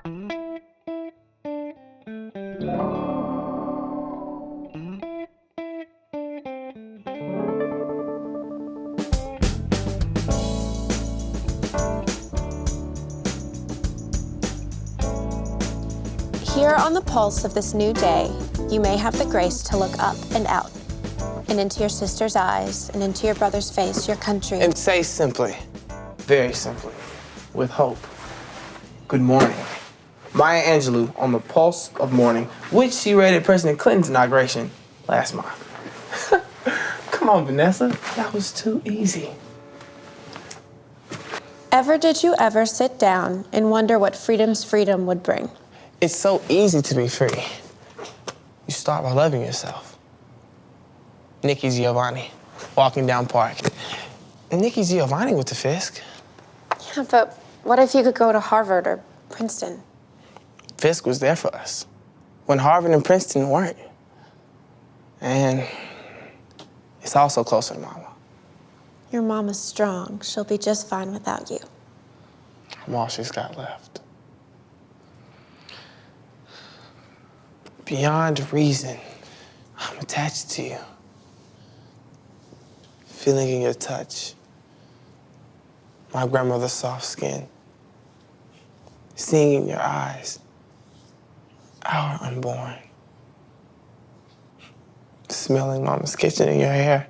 Here on the pulse of this new day, you may have the grace to look up and out, and into your sister's eyes, and into your brother's face, your country. And say simply, very simply, with hope, good morning. Maya Angelou on the pulse of morning, which she read at President Clinton's inauguration last month. Come on, Vanessa, that was too easy. Did you ever sit down and wonder what freedom's freedom would bring? It's so easy to be free. You start by loving yourself. Nikki Giovanni, walking down Park. Nikki Giovanni went to Fisk. Yeah, but what if you could go to Harvard or Princeton? Fisk was there for us when Harvard and Princeton weren't. And it's also closer to Mama. Your mama's strong. She'll be just fine without you. I'm all she's got left. Beyond reason, I'm attached to you. Feeling in your touch, my grandmother's soft skin, seeing in your eyes, our unborn, smelling Mama's kitchen in your hair,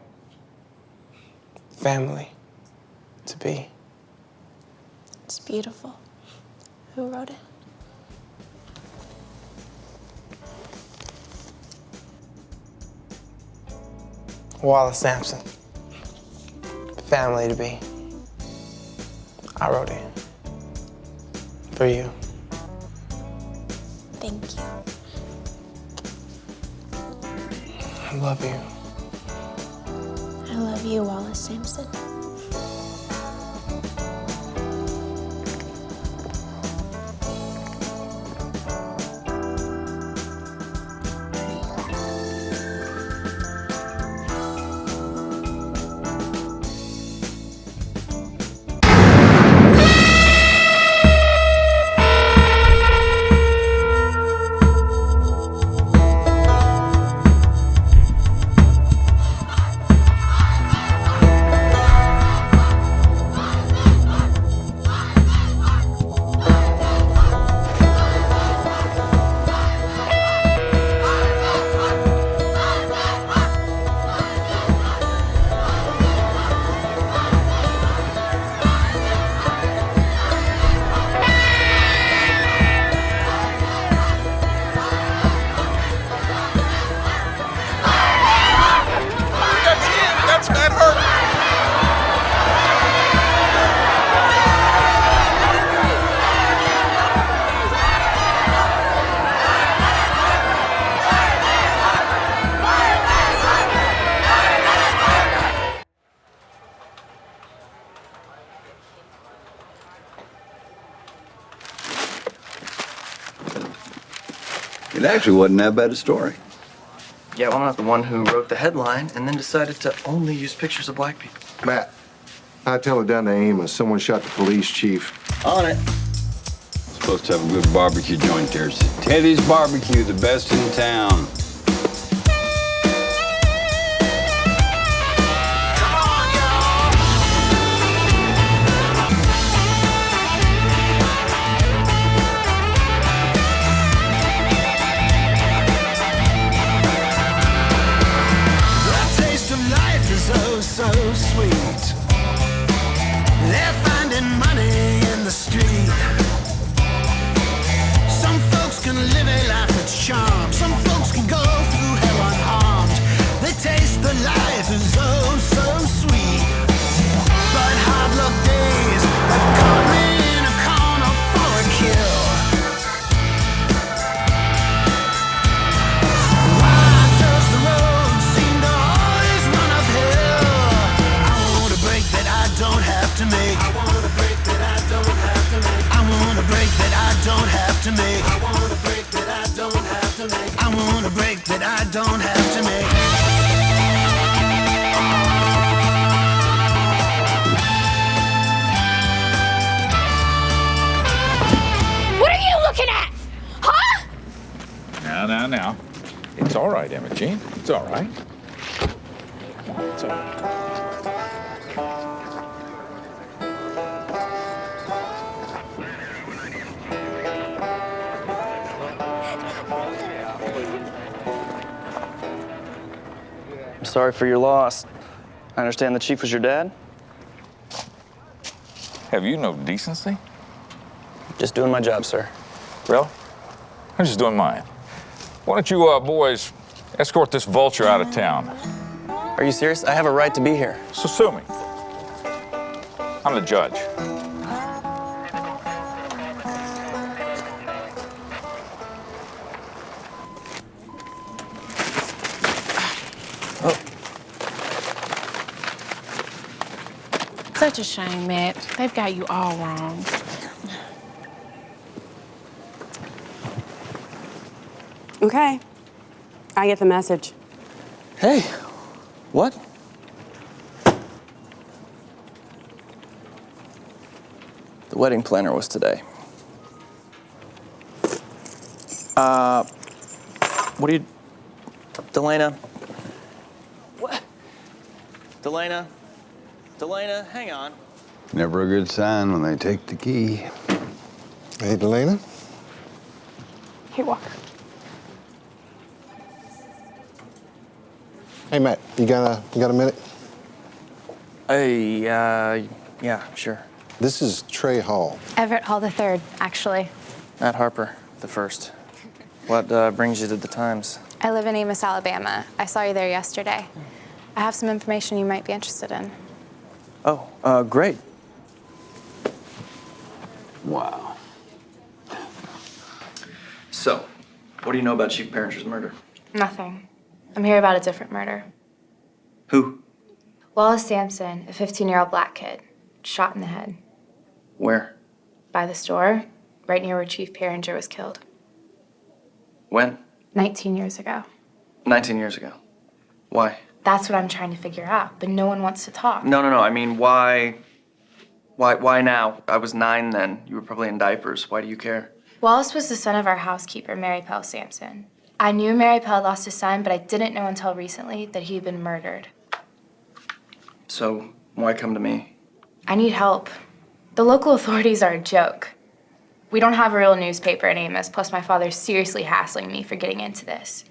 family to be. It's beautiful. Who wrote it? Wallace Sampson, family to be. I wrote it for you. Thank you. I love you. I love you, Wallace Sampson. It actually wasn't that bad a story. Yeah, well, I'm not the one who wrote the headline and then decided to only use pictures of black people. Matt, I tell it down to Amos. Someone shot the police chief. On it. Supposed to have a good barbecue joint there. Teddy's Barbecue, the best in town. So sweet. They're finding money in the street. Some folks can live a life that's charmed. Some folks can go through hell unharmed. They taste the life is oh so sweet. But hard luck days have caught me in a corner for a kill. Why does the road seem to always run uphill? Don't have to make. I want a break that I don't have to make. I want a break that I don't have to make. I want a break that I don't have to make. I want a break that I don't have to make. What are you looking Now. It's all right, Emma Jean. It's all right. It's all right. I'm sorry for your loss. I understand the chief was your dad? Have you no decency? Just doing my job, sir. Really? I'm just doing mine. Why don't you boys escort this vulture out of town? Are you serious? I have a right to be here. So sue me. I'm the judge. Such a shame, Matt. They've got you all wrong. Okay. I get the message. Hey, what? The wedding planner was today. What are you... Delana? What? Delana? Delana, hang on. Never a good sign when they take the key. Hey, Delana? Here, Walker. Hey, Matt, you got a minute? Hey, yeah, sure. This is Trey Hall. Everett Hall III, actually. Matt Harper, the first. What brings you to the Times? I live in Amos, Alabama. I saw you there yesterday. I have some information you might be interested in. Oh, great. Wow. So, what do you know about Chief Parringer's murder? Nothing. I'm here about a different murder. Who? Wallace Sampson, a 15-year-old black kid, shot in the head. Where? By the store, right near where Chief Parringer was killed. When? 19 years ago. 19 years ago. Why? That's what I'm trying to figure out, but no one wants to talk. No. I mean, why now? I was 9 then. You were probably in diapers. Why do you care? Wallace was the son of our housekeeper, Mary Pell Sampson. I knew Mary Pell lost his son, but I didn't know until recently that he had been murdered. So, why come to me? I need help. The local authorities are a joke. We don't have a real newspaper in Amos, plus my father's seriously hassling me for getting into this.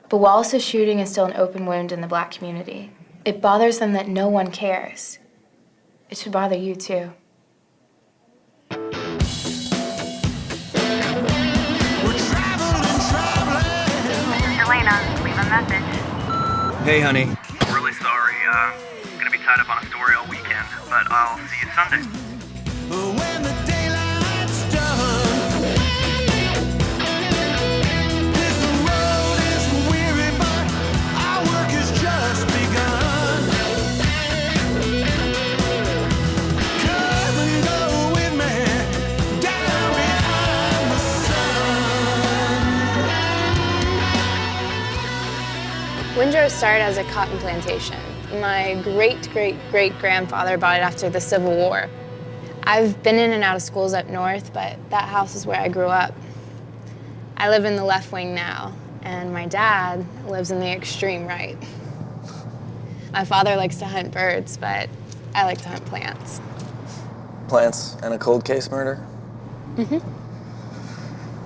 But Wallace's shooting is still an open wound in the black community. It bothers them that no one cares. It should bother you, too. Elena, leave a message. Hey, honey. Really sorry. Gonna be tied up on a story all weekend, but I'll see you Sunday. When the daylight's done, this road is weary, but our work has just begun. Come and go with me down behind the sun. Windrow started as a cotton plantation. My great-great-great-grandfather bought it after the Civil War. I've been in and out of schools up north, but that house is where I grew up. I live in the left wing now, and my dad lives in the extreme right. My father likes to hunt birds, but I like to hunt plants. Plants and a cold case murder? Mm-hmm.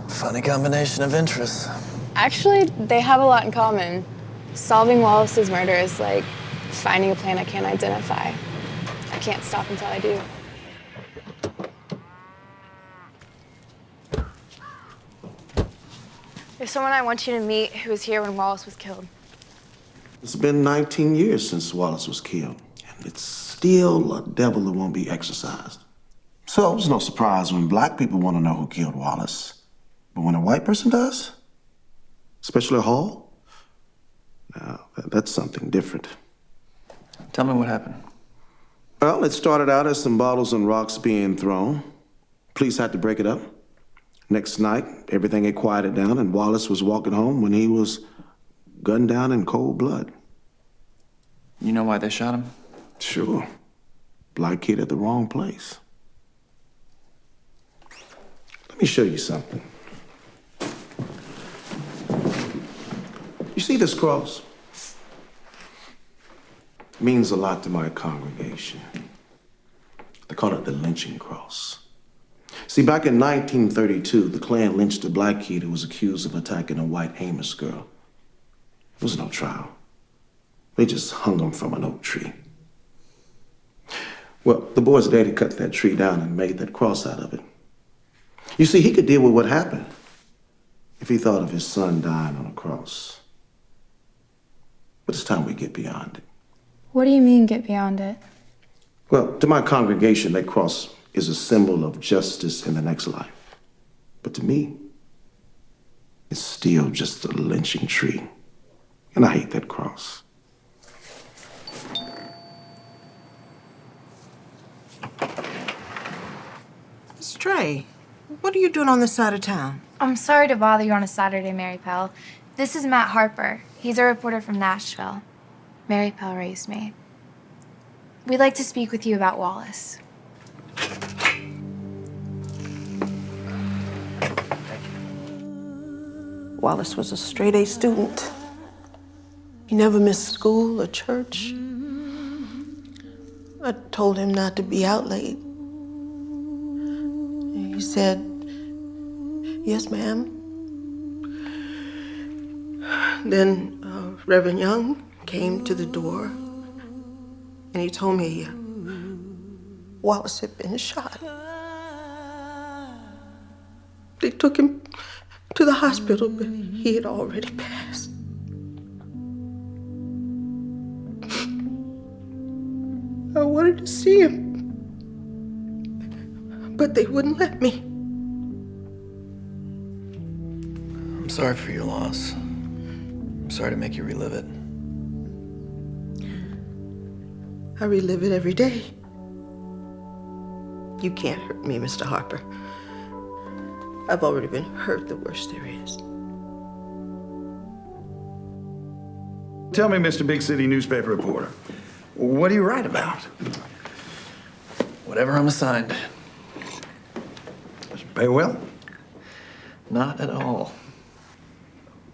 Funny combination of interests. Actually, they have a lot in common. Solving Wallace's murder is like finding a plant I can't identify. I can't stop until I do. There's someone I want you to meet who was here when Wallace was killed. It's been 19 years since Wallace was killed, and it's still a devil that won't be exorcised. So it's no surprise when black people want to know who killed Wallace. But when a white person does, especially Hall, now that's something different. Tell me what happened. Well, it started out as some bottles and rocks being thrown. Police had to break it up. Next night, everything had quieted down, and Wallace was walking home when he was gunned down in cold blood. You know why they shot him? Sure. Black kid at the wrong place. Let me show you something. see this cross? It means a lot to my congregation. They call it the lynching cross. See, back in 1932, the Klan lynched a black kid who was accused of attacking a white Amos girl. There was no trial. They just hung him from an oak tree. Well, the boy's daddy cut that tree down and made that cross out of it. You see, he could deal with what happened if he thought of his son dying on a cross. But it's time we get beyond it. What do you mean, get beyond it? Well, to my congregation, that cross is a symbol of justice in the next life. But to me, it's still just a lynching tree. And I hate that cross. Trey, what are you doing on this side of town? I'm sorry to bother you on a Saturday, Mary Pell. This is Matt Harper. He's a reporter from Nashville. Mary Pell raised me. We'd like to speak with you about Wallace. Wallace was a straight-A student. He never missed school or church. I told him not to be out late. He said, "Yes, ma'am." Then Reverend Young came to the door and he told me Wallace had been shot. They took him to the hospital, but he had already passed. I wanted to see him, but they wouldn't let me. I'm sorry for your loss. I'm sorry to make you relive it. I relive it every day. You can't hurt me, Mr. Harper. I've already been hurt the worst there is. Tell me, Mr. Big City newspaper reporter, what do you write about? Whatever I'm assigned. Does it pay well? Not at all.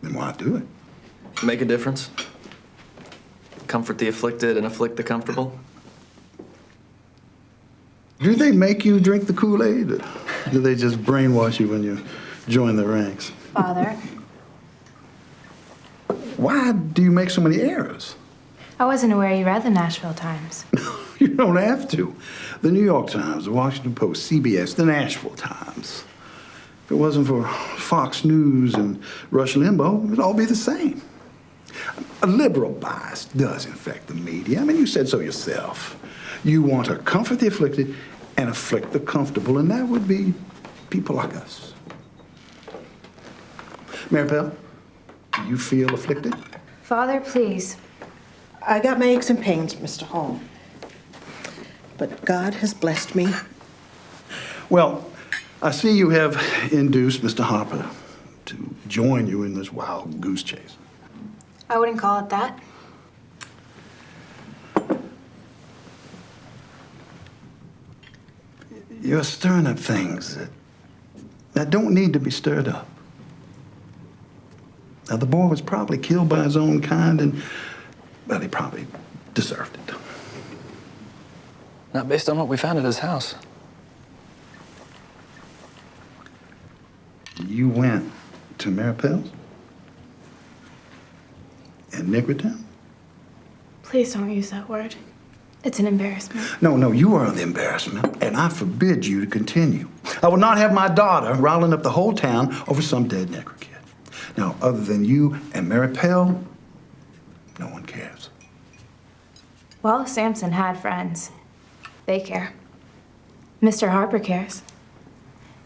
Then why do it? Make a difference. Comfort the afflicted and afflict the comfortable. Do they make you drink the Kool-Aid, or do they just brainwash you when you join the ranks? Father. Why do you make so many errors? I wasn't aware you read the Nashville Times. You don't have to. The New York Times, the Washington Post, CBS, the Nashville Times. If it wasn't for Fox News and Rush Limbaugh, it'd all be the same. A liberal bias does infect the media. I mean, you said so yourself. You want to comfort the afflicted and afflict the comfortable, and that would be people like us. Mary Pell, do you feel afflicted? Father, please. I got my aches and pains, Mr. Hall. But God has blessed me. Well, I see you have induced Mr. Harper to join you in this wild goose chase. I wouldn't call it that. You're stirring up things that don't need to be stirred up. Now, the boy was probably killed by his own kind, and, well, he probably deserved it. Not based on what we found at his house. You went to Mary Pell's? In Nickertown? Please don't use that word. It's an embarrassment. No, you are the embarrassment, and I forbid you to continue. I will not have my daughter riling up the whole town over some dead Negro kid. Now, other than you and Mary Pell, no one cares. Well, Samson had friends. They care. Mr. Harper cares.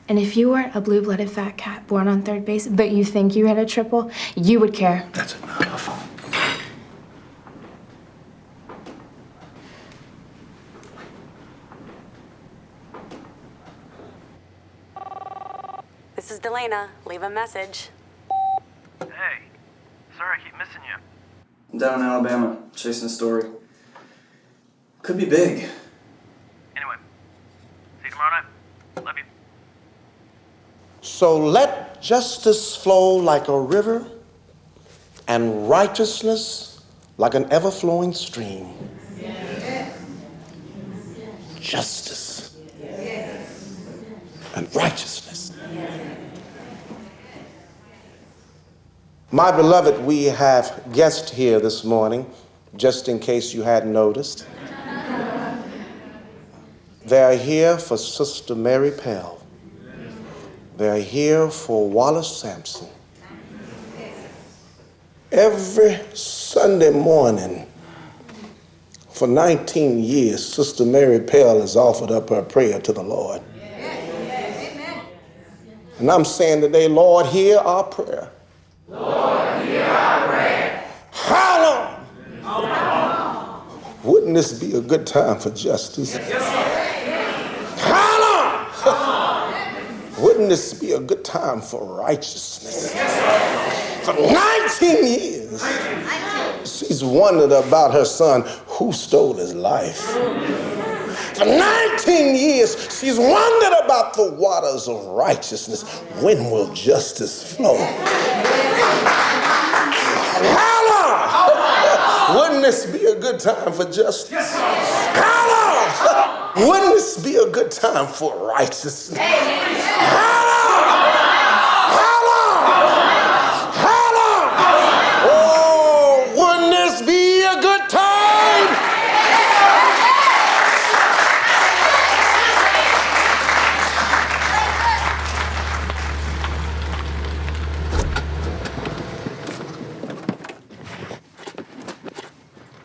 And if you weren't a blue-blooded fat cat born on third base, but you think you hit a triple, you would care. That's enough. This is Delana. Leave a message. Hey, sorry I keep missing you. I'm down in Alabama, chasing a story. Could be big. Anyway, see you tomorrow night. Love you. So let justice flow like a river and righteousness like an ever-flowing stream. Justice and righteousness. My beloved, we have guests here this morning, just in case you hadn't noticed. They are here for Sister Mary Pell. They are here for Wallace Sampson. Every Sunday morning for 19 years, Sister Mary Pell has offered up her prayer to the Lord. And I'm saying today, Lord, hear our prayer. Lord, hear our prayer. How long? Wouldn't this be a good time for justice? How long? Wouldn't this be a good time for righteousness? For 19 years, she's wondered about her son who stole his life. For 19 years, she's wondered about the waters of righteousness. When will justice flow? How long? Wouldn't this be a good time for justice? How long? Wouldn't this be a good time for righteousness? How long? How long? How long? Oh, wouldn't this be a good time?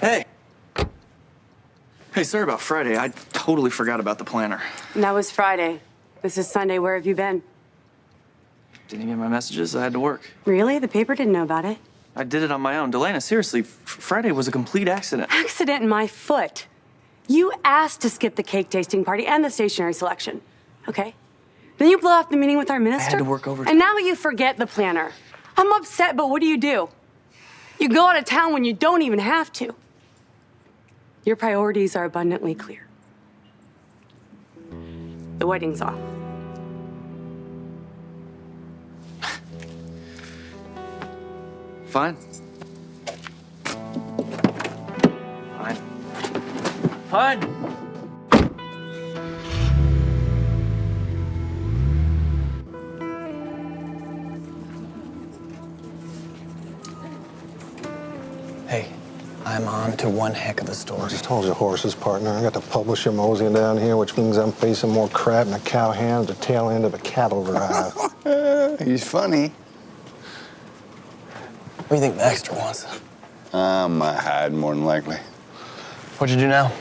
Hey. Hey, sorry about Friday. I totally forgot about the planner. And that was Friday. This is Sunday. Where have you been? Didn't get my messages. I had to work. Really? The paper didn't know about it. I did it on my own. Delana, seriously, Friday was a complete accident. Accident in my foot. You asked to skip the cake tasting party and the stationery selection. Okay? Then you blow off the meeting with our minister. I had to work overtime. And now you forget the planner. I'm upset, but what do? You go out of town when you don't even have to. Your priorities are abundantly clear. The wedding's off. Fine. Fine. Fine. Hey, I'm on to one heck of a story. I just told you horses, partner. I got the publisher moseying down here, which means I'm facing more crap than a cowhand at the tail end of a cattle drive. He's funny. What do you think Baxter wants? My hide, more than likely. What'd you do now?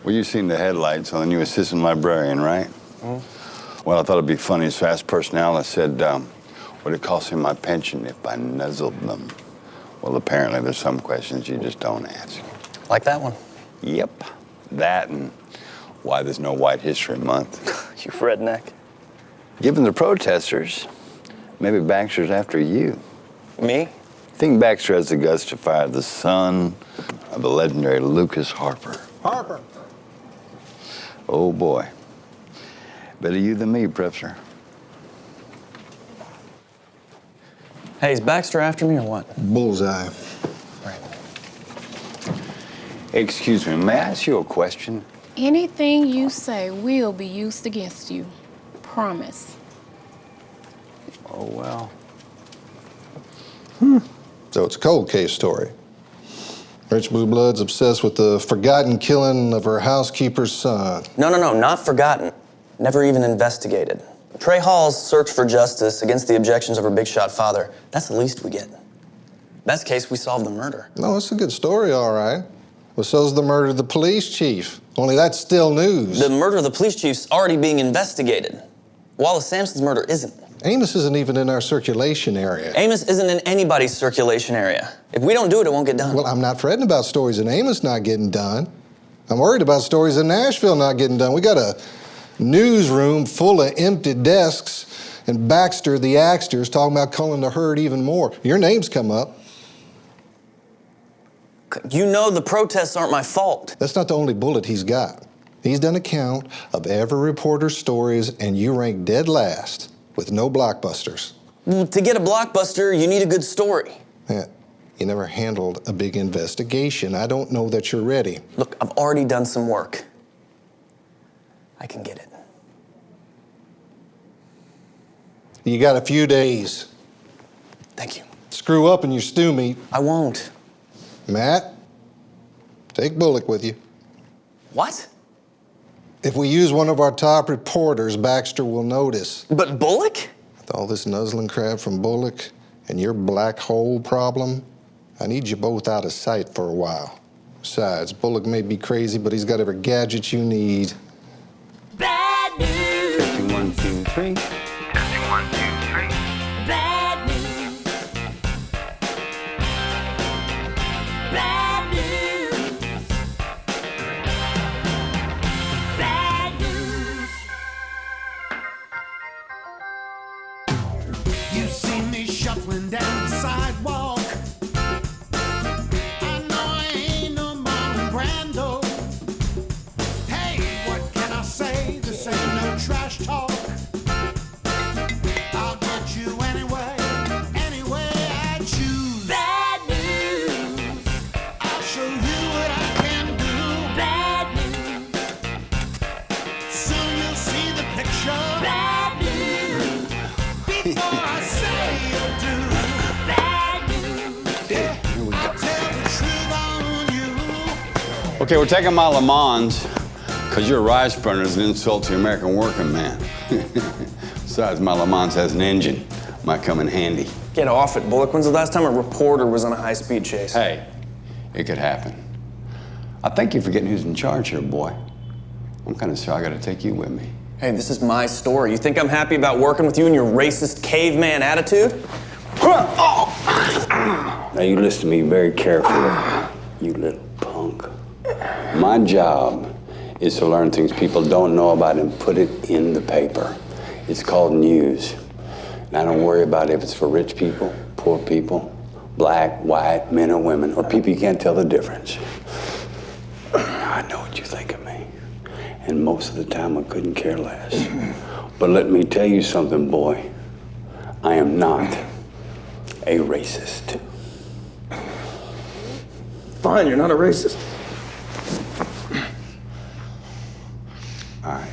Well, you've seen the headlights on the new assistant librarian, right? Mm-hmm. Well, I thought it'd be funny. His fast personality said, would it cost him my pension if I nuzzled them? Well, apparently there's some questions you just don't ask. Like that one? Yep. That and why there's no White History Month. You redneck. Given the protesters, maybe Baxter's after you. Me? I think Baxter has the guts to fire the son of the legendary Lucas Harper. Harper. Oh, boy. Better you than me, Professor. Hey, is Baxter after me or what? Bullseye. Right. Excuse me, may I ask you a question? Anything you say will be used against you. Promise. Oh, well. So it's a cold case story. Rich Blue Blood's obsessed with the forgotten killing of her housekeeper's son. No, not forgotten. Never even investigated. Trey Hall's search for justice against the objections of her big shot father. That's the least we get. Best case, we solve the murder. No, it's a good story, all right. Well, so's the murder of the police chief. Only that's still news. The murder of the police chief's already being investigated. Wallace Sampson's murder isn't. Amos isn't even in our circulation area. Amos isn't in anybody's circulation area. If we don't do it, it won't get done. Well, I'm not fretting about stories in Amos not getting done. I'm worried about stories in Nashville not getting done. We got a newsroom full of empty desks, and Baxter, the Axter, is talking about culling the herd even more. Your name's come up. You know the protests aren't my fault. That's not the only bullet he's got. He's done a count of every reporter's stories, and you rank dead last with no blockbusters. Well, to get a blockbuster, you need a good story. Yeah. You never handled a big investigation. I don't know that you're ready. Look, I've already done some work. I can get it. You got a few days. Thank you. Screw up in your stew meat. I won't. Matt, take Bullock with you. What? If we use one of our top reporters, Baxter will notice. But Bullock? With all this nuzzling crap from Bullock and your black hole problem, I need you both out of sight for a while. Besides, Bullock may be crazy, but he's got every gadget you need. Bad news. Testing 1, 2, 3. Testing 1, 2, 3. Bad news. Bad news. Bad news. You see me shuffling down the sidewalk. I know I ain't no Marlon Brando. Hey, what can I say? This ain't no trash talk. I'll get you anyway, any way I choose. Bad news. I'll show you what I can do. Bad news. Soon you'll see the picture. Bad news. Before I say or do. Bad news. I'll tell the truth on you. Okay, we're taking my Le Mans because your rice burner is an insult to the American working man. Besides, my Le Mans has an engine. Might come in handy. Get off it, Bullock. When's the last time a reporter was on a high-speed chase? Hey, it could happen. I think you're forgetting who's in charge here, boy. I'm kind of sorry I got to take you with me. Hey, this is my story. You think I'm happy about working with you and your racist caveman attitude? Now you listen to me very carefully, you little punk. My job is to learn things people don't know about and put it in the paper. It's called news. And I don't worry about if it's for rich people, poor people, black, white, men or women, or people you can't tell the difference. I know what you think of me. And most of the time I couldn't care less. But let me tell you something, boy. I am not a racist. Fine, you're not a racist. All right.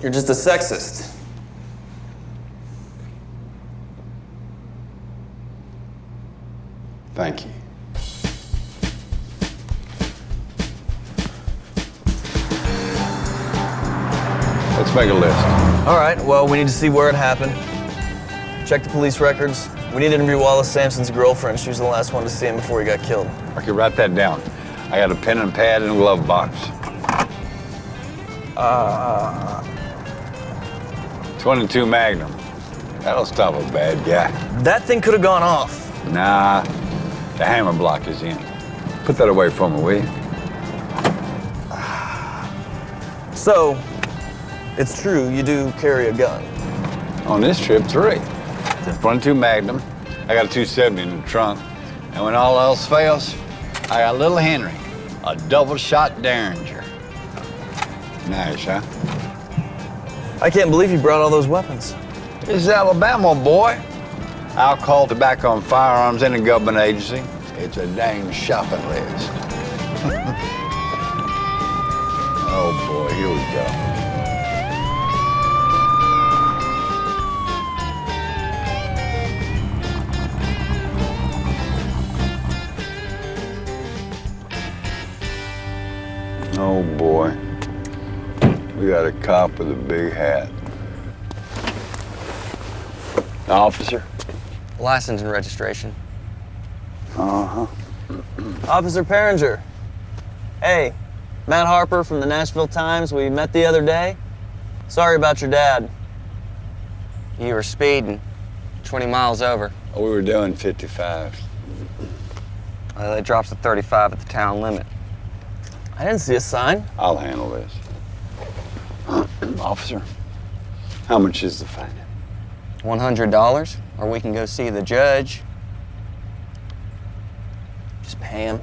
You're just a sexist. Thank you. Let's make a list. All right, well, we need to see where it happened. Check the police records. We need to interview Wallace Sampson's girlfriend. She was the last one to see him before he got killed. Okay, write that down. I got a pen and pad and a glove box. 22 Magnum. That'll stop a bad guy. That thing could have gone off. Nah, the hammer block is in. Put that away from me, will you? So, it's true, you do carry a gun. On this trip, 3. 22 Magnum. I got a 270 in the trunk. And when all else fails, I got a little Henry, a double-shot Derringer. Nice, huh? I can't believe you brought all those weapons. This is Alabama, boy. Alcohol, tobacco, and firearms in a government agency. It's a dang shopping list. Oh, boy, here we go. Oh, boy. We got a cop with a big hat. Officer? License and registration. Uh-huh. Officer Perringer. Hey, Matt Harper from the Nashville Times. We met the other day. Sorry about your dad. You were speeding 20 miles over. Oh, we were doing 55. That drops to 35 at the town limit. I didn't see a sign. I'll handle this. Officer, how much is the fine? $100, or we can go see the judge. Just pay him.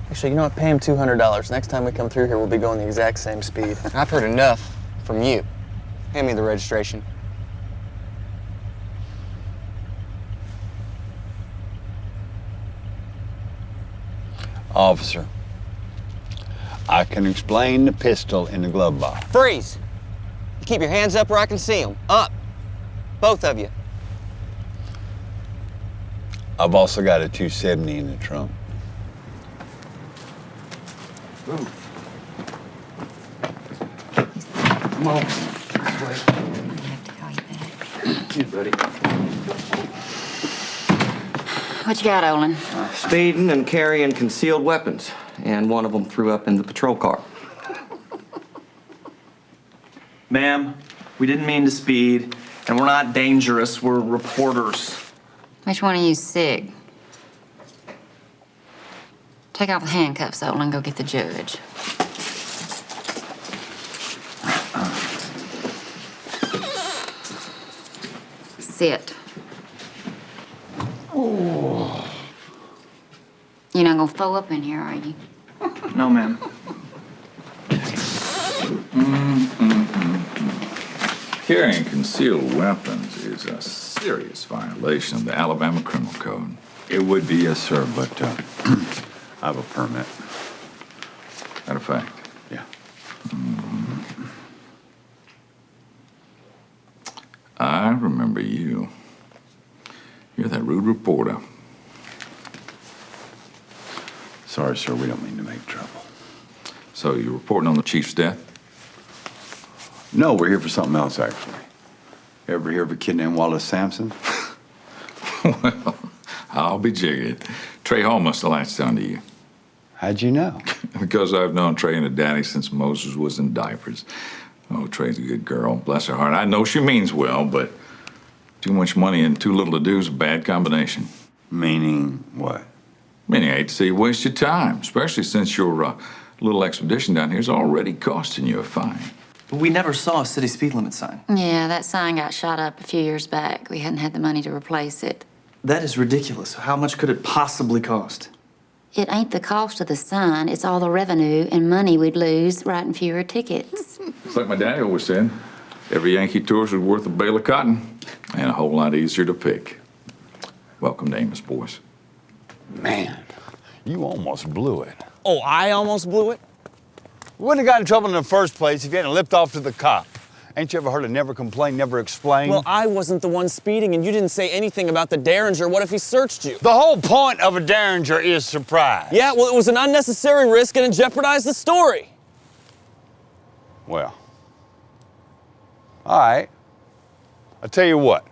Actually, you know what? Pay him $200. Next time we come through here, we'll be going the exact same speed. I've heard enough from you. Hand me the registration. Officer, I can explain the pistol in the glove box. Freeze! Keep your hands up where I can see them. Up. Both of you. I've also got a .270 in the trunk. Ooh. Come on. Here, buddy. What you got, Olin? Speeding and carrying concealed weapons, and one of them threw up in the patrol car. Ma'am, we didn't mean to speed, and we're not dangerous. We're reporters. Which one of you's sick? Take off the handcuffs, Olin, and go get the judge. Sit. Oh. You're not gonna throw up in here, are you? No, ma'am. Carrying concealed weapons is a serious violation of the Alabama Criminal Code. It would be, yes, sir, but I have a permit. Matter of fact. Yeah. I remember you. You're that rude reporter. Sorry, sir, we don't mean to make trouble. So you're reporting on the chief's death? No, we're here for something else, actually. Ever hear of a kid named Wallace Sampson? Well, I'll be jiggered. Trey Hall must have latched onto you. How'd you know? Because I've known Trey and her daddy since Moses was in diapers. Oh, Trey's a good girl. Bless her heart. I know she means well, but too much money and too little to do is a bad combination. Meaning what? Meaning I hate to see you waste your time, especially since your little expedition down here is already costing you a fine. We never saw a city speed limit sign. Yeah, that sign got shot up a few years back. We hadn't had the money to replace it. That is ridiculous. How much could it possibly cost? It ain't the cost of the sign, it's all the revenue and money we'd lose writing fewer tickets. It's like my daddy always said, every Yankee tourist is worth a bale of cotton and a whole lot easier to pick. Welcome to Amos, boys. Man, you almost blew it. Oh, I almost blew it? We wouldn't have got in trouble in the first place if you hadn't lipped off to the cop. Ain't you ever heard of never complain, never explain? Well, I wasn't the one speeding, and you didn't say anything about the Derringer. What if he searched you? The whole point of a Derringer is surprise. Yeah, well, it was an unnecessary risk, and it jeopardized the story. Well, all right. I'll tell you what.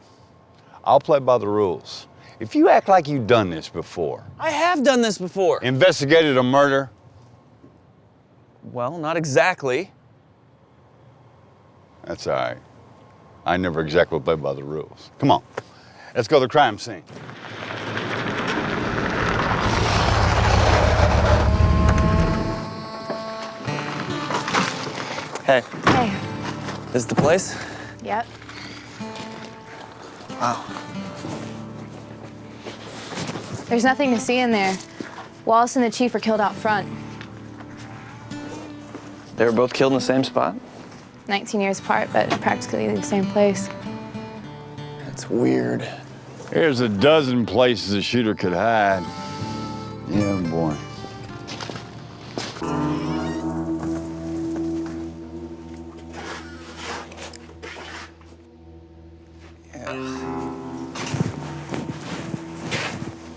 I'll play by the rules. If you act like you've done this before. I have done this before. Investigated a murder. Well, not exactly. That's all right. I never exactly play by the rules. Come on, let's go to the crime scene. Hey. Hey. This is the place? Yep. Wow. There's nothing to see in there. Wallace and the chief were killed out front. They were both killed in the same spot? 19 years apart, but practically the same place. That's weird. There's a dozen places a shooter could hide. Yeah, boy.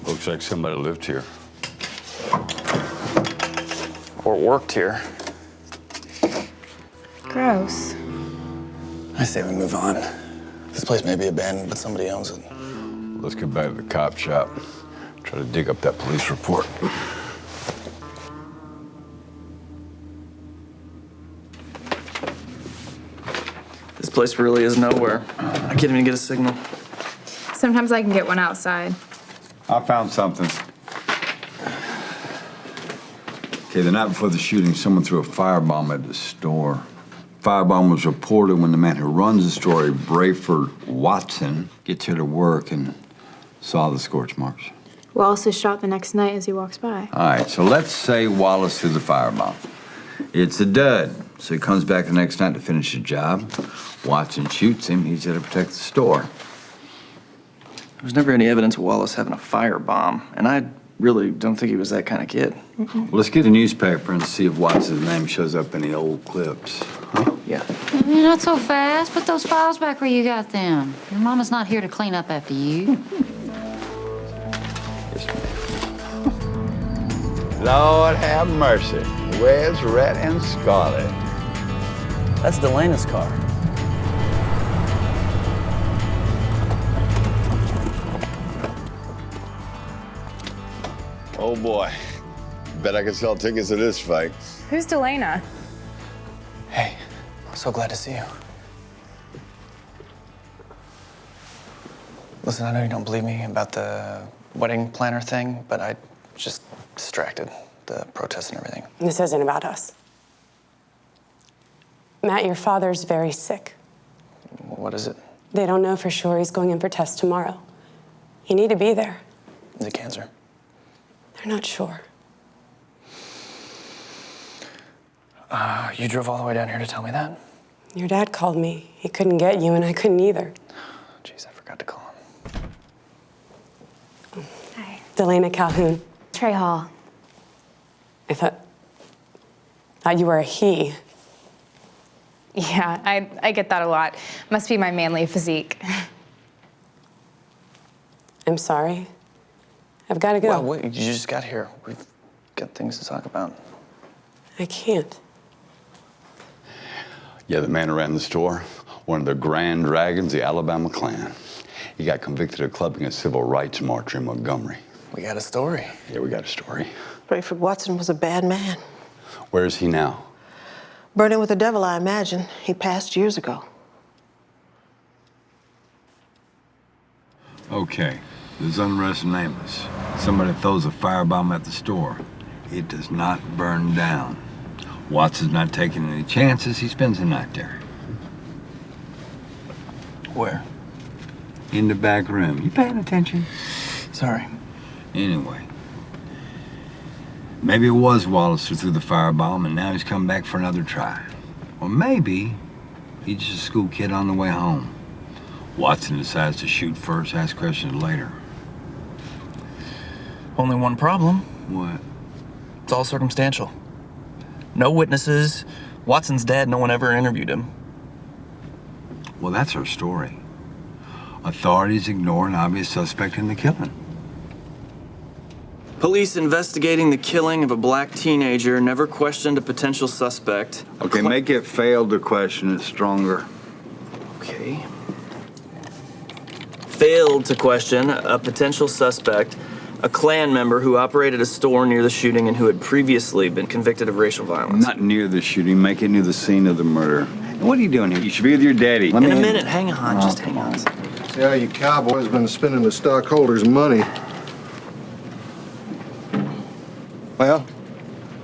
Looks like somebody lived here. Or worked here. Gross. I say we move on. This place may be abandoned, but somebody owns it. Let's get back to the cop shop. Try to dig up that police report. This place really is nowhere. I can't even get a signal. Sometimes I can get one outside. I found something. Okay, the night before the shooting, someone threw a firebomb at the store. Firebomb was reported when the man who runs the store, Brayford Watson, gets here to work and saw the scorch marks. Wallace is shot the next night as he walks by. All right, so let's say Wallace threw the firebomb. It's a dud, so he comes back the next night to finish the job. Watson shoots him, he's there to protect the store. There was never any evidence of Wallace having a firebomb, and I really don't think he was that kind of kid. Well, let's get a newspaper and see if Watson's name shows up in the old clips. Huh? Yeah. Not so fast. Put those files back where you got them. Your mama's not here to clean up after you. Lord have mercy. Where's Red and Scarlet? That's Delena's car. Oh boy. Bet I can sell tickets to this fight. Who's Delana? Hey, so glad to see you. Listen, I know you don't believe me about the wedding planner thing, but I just distracted, the protests and everything. This isn't about us. Matt, your father's very sick. What is it? They don't know for sure. He's going in for tests tomorrow. You need to be there. Is it cancer? They're not sure. You drove all the way down here to tell me that? Your dad called me. He couldn't get you, and I couldn't either. Jeez, I forgot to call him. Hi. Delana Calhoun. Trey Hall. I thought you were a he. Yeah, I get that a lot. Must be my manly physique. I'm sorry. I've got to go. Well, wait, you just got here. We've got things to talk about. I can't. Yeah, the man who ran the store, one of the Grand Dragons, the Alabama Klan. He got convicted of clubbing a civil rights marcher in Montgomery. We got a story. Yeah, we got a story. Rayford Watson was a bad man. Where is he now? Burning with the devil, I imagine. He passed years ago. Okay, there's unrest in Amos. Somebody throws a firebomb at the store. It does not burn down. Watson's not taking any chances. He spends the night there. Where? In the back room. You paying attention? Sorry. Anyway. Maybe it was Wallace who threw the firebomb and now he's come back for another try. Or maybe he's just a school kid on the way home. Watson decides to shoot first, ask questions later. Only one problem. What? It's all circumstantial. No witnesses. Watson's dead. No one ever interviewed him. Well, that's our story. Authorities ignore an obvious suspect in the killing. Police investigating the killing of a black teenager never questioned a potential suspect. Okay, make it fail to question it stronger. Okay. Failed to question a potential suspect, a Klan member who operated a store near the shooting and who had previously been convicted of racial violence. Not near the shooting, make it near the scene of the murder. And what are you doing here? You should be with your daddy. In a minute, hang on, just hang on. Yeah, you cowboys been spending the stockholders' money. Well,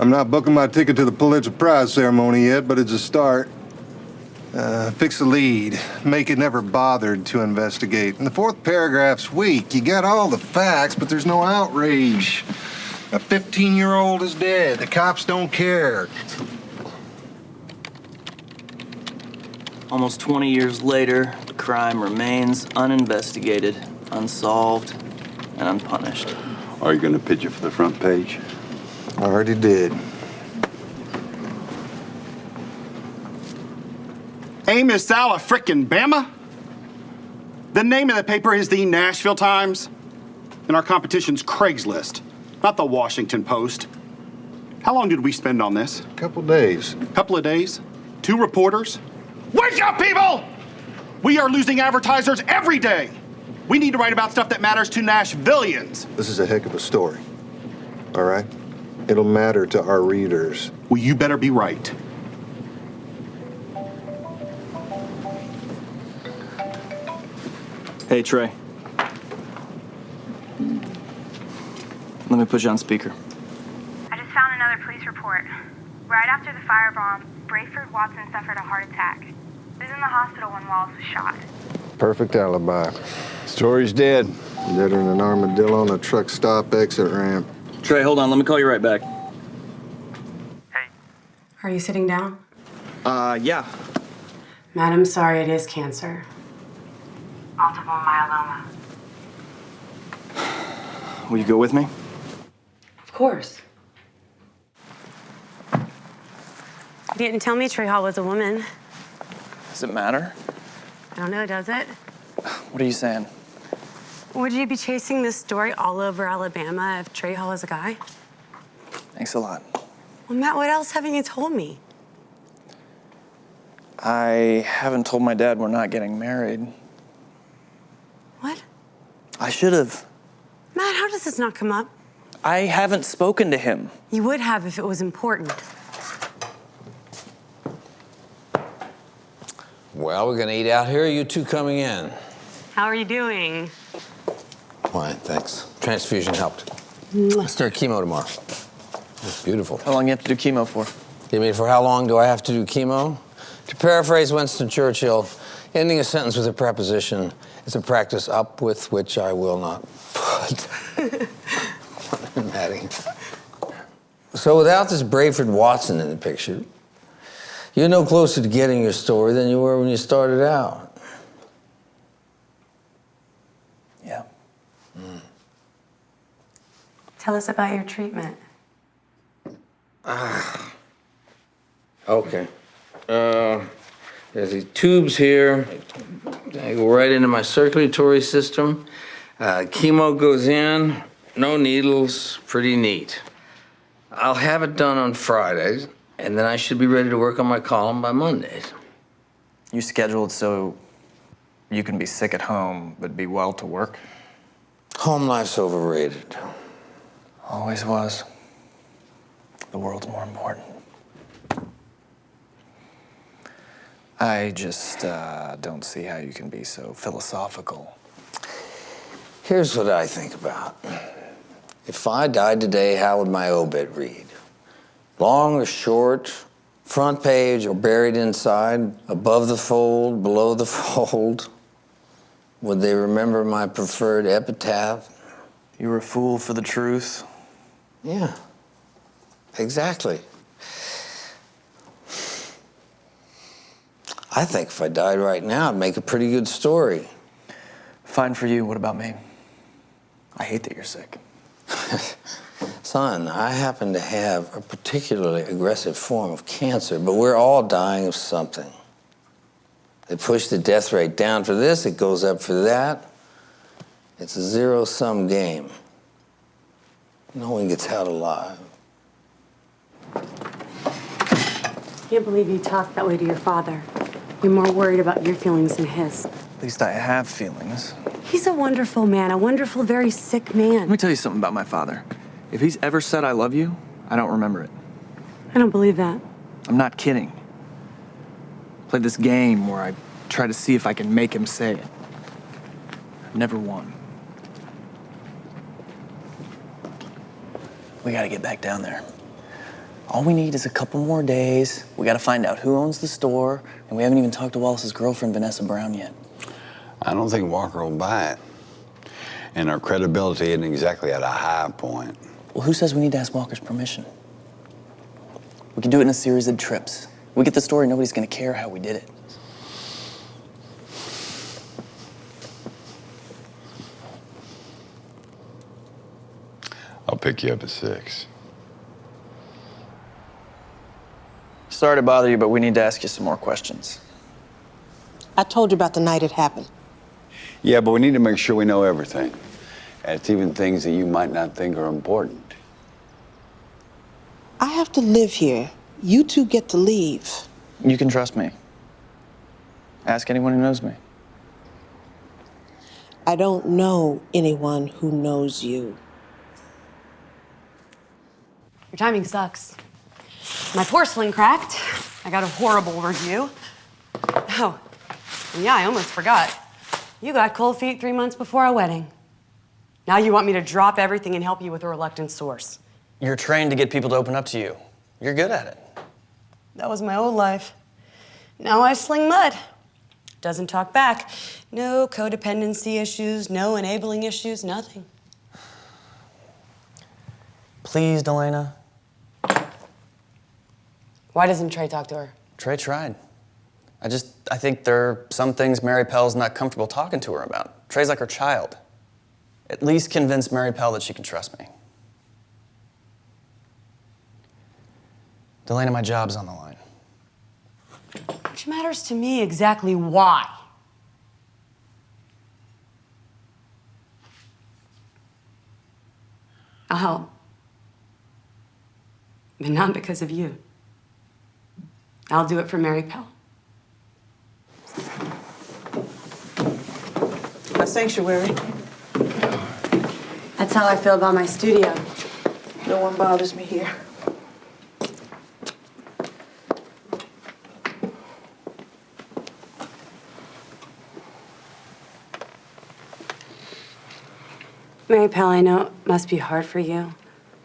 I'm not booking my ticket to the Pulitzer Prize ceremony yet, but it's a start. Fix the lead. Make it never bothered to investigate. And the fourth paragraph's weak. You got all the facts, but there's no outrage. A 15-year-old is dead. The cops don't care. Almost 20 years later, the crime remains uninvestigated, unsolved, and unpunished. Are you going to pitch it for the front page? I already did. Amos Alla frickin' Bama? The name of the paper is the Nashville Times, and our competition's Craigslist, not the Washington Post. How long did we spend on this? Couple days. Couple of days? 2 reporters? Wake up, people! We are losing advertisers every day. We need to write about stuff that matters to Nashvillians. This is a heck of a story. All right? It'll matter to our readers. Well, you better be right. Hey, Trey. Let me put you on speaker. I just found another police report. Right after the firebomb, Rayford Watson suffered a heart attack. He was in the hospital when Wallace was shot. Perfect alibi. Story's dead. Deader than an armadillo on a truck stop exit ramp. Trey, hold on. Let me call you right back. Are you sitting down? Yeah. Matt, I'm sorry, it is cancer. Multiple myeloma. Will you go with me? course. You didn't tell me Trey Hall was a woman. Does it matter? I don't know, does it? What are you saying? Would you be chasing this story all over Alabama if Trey Hall was a guy? Thanks a lot. Well, Matt, what else haven't you told me? I haven't told my dad we're not getting married. What? I should have. Matt, how does this not come up? I haven't spoken to him. You would have if it was important. Well, we're gonna eat out here. You two coming in? How are you doing? Fine, thanks. Transfusion helped. Let's start chemo tomorrow. It's beautiful. How long do you have to do chemo for? You mean for how long do I have to do chemo? To paraphrase Winston Churchill, ending a sentence with a preposition is a practice up with which I will not put. Maddie. So without this Brayford Watson in the picture, you're no closer to getting your story than you were when you started out. Yeah. Tell us about your treatment. Okay. There's these tubes here. They go right into my circulatory system. Chemo goes in, no needles, pretty neat. I'll have it done on Fridays, and then I should be ready to work on my column by Mondays. You scheduled so you can be sick at home, but be well to work? Home life's overrated. Always was. The world's more important. I just don't see how you can be so philosophical. Here's what I think about. If I died today, how would my obit read? Long or short, front page or buried inside, above the fold, below the fold? Would they remember my preferred epitaph? You were a fool for the truth. Yeah, exactly. I think if I died right now, I'd make a pretty good story. Fine for you. What about me? I hate that you're sick. Son, I happen to have a particularly aggressive form of cancer, but we're all dying of something. They push the death rate down for this, it goes up for that. It's a zero-sum game. No one gets out alive. Can't believe you talked that way to your father. You're more worried about your feelings than his. At least I have feelings. He's a wonderful man, a wonderful, very sick man. Let me tell you something about my father. If he's ever said I love you, I don't remember it. I don't believe that. I'm not kidding. Played this game where I try to see if I can make him say it. I've never won. We gotta get back down there. All we need is a couple more days. We gotta find out who owns the store, and we haven't even talked to Wallace's girlfriend, Vanessa Brown, yet. I don't think Walker will buy it. And our credibility isn't exactly at a high point. Well, who says we need to ask Walker's permission? We can do it in a series of trips. We get the story, nobody's gonna care how we did it. I'll pick you up at 6. Sorry to bother you, but we need to ask you some more questions. I told you about the night it happened. Yeah, but we need to make sure we know everything. And it's even things that you might not think are important. I have to live here. You two get to leave. You can trust me. Ask anyone who knows me. I don't know anyone who knows you. Your timing sucks. My porcelain cracked. I got a horrible review. Oh, and yeah, I almost forgot. You got cold feet 3 months before our wedding. Now you want me to drop everything and help you with a reluctant source. You're trained to get people to open up to you. You're good at it. That was my old life. Now I sling mud. Doesn't talk back. No codependency issues, no enabling issues, nothing. Please, Delana. Why doesn't Trey talk to her? Trey tried. I think there are some things Mary Pell's not comfortable talking to her about. Trey's like her child. At least convince Mary Pell that she can trust me. Delana, my job's on the line. Which matters to me exactly why. I'll help. But not because of you. I'll do it for Mary Pell. My sanctuary. That's how I feel about my studio. No one bothers me here. Mary Pell, I know it must be hard for you,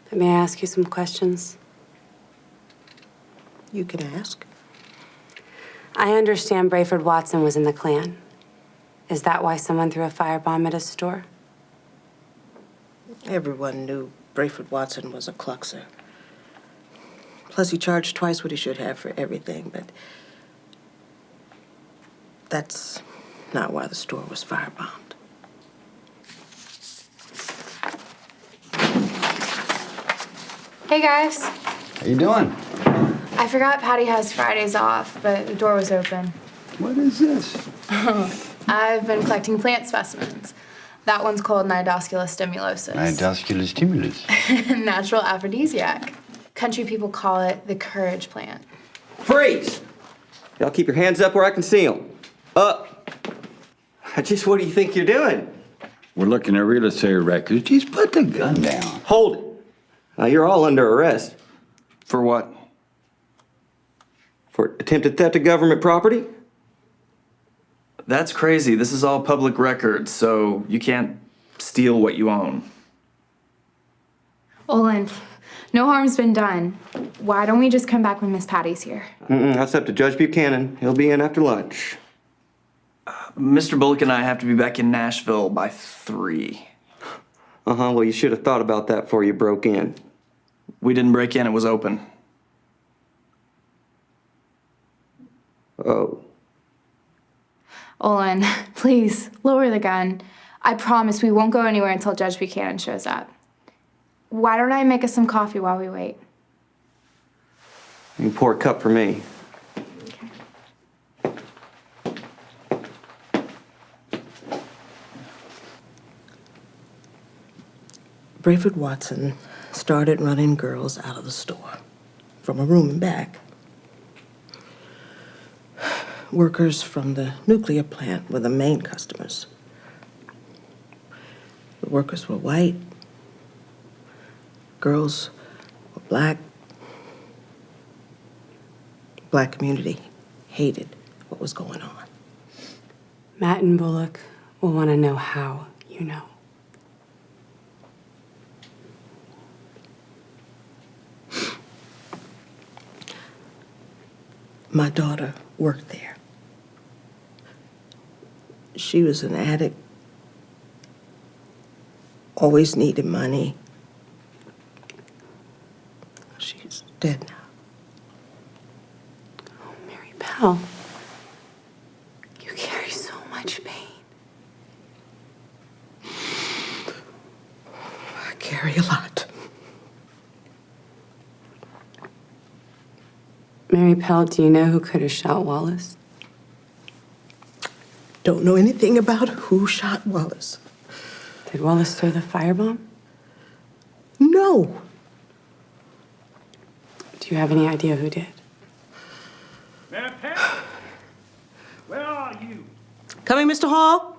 but may I ask you some questions? You can ask. I understand Brayford Watson was in the Klan. Is that why someone threw a firebomb at his store? Everyone knew Brayford Watson was a cluxer. Plus, he charged twice what he should have for everything, but that's not why the store was firebombed. Hey guys. How you doing? I forgot Patty has Fridays off, but the door was open. What is this? I've been collecting plant specimens. That one's called Nidoscula stimulosus. Nidoscula stimulus. Natural aphrodisiac. Country people call it the courage plant. Freeze! Y'all keep your hands up where I can see them. Up! Just what do you think you're doing? We're looking at real estate records. Just put the gun down. Hold it. Now, you're all under arrest. For what? For attempted theft of government property? That's crazy. This is all public record, so you can't steal what you own. Olin, no harm's been done. Why don't we just come back when Miss Patty's here? That's up to Judge Buchanan. He'll be in after lunch. Mr. Bullock and I have to be back in Nashville by 3. Well, you should have thought about that before you broke in. We didn't break in, it was open. Oh. Olin, please, lower the gun. I promise we won't go anywhere until Judge Buchanan shows up. Why don't I make us some coffee while we wait? You can pour a cup for me. Brayford Watson started running girls out of the store from a room in back. Workers from the nuclear plant were the main customers. The workers were white. Girls were black. The black community hated what was going on. Matt and Bullock will want to know how you know. My daughter worked there. She was an addict, always needed money. She's dead now. Oh, Mary Pell, you carry so much pain. I carry a lot. Mary Pell, do you know who could have shot Wallace? Don't know anything about who shot Wallace. Did Wallace throw the firebomb? No. Do you have any idea who did? Matt Harper, where are you? Coming, Mr. Hall?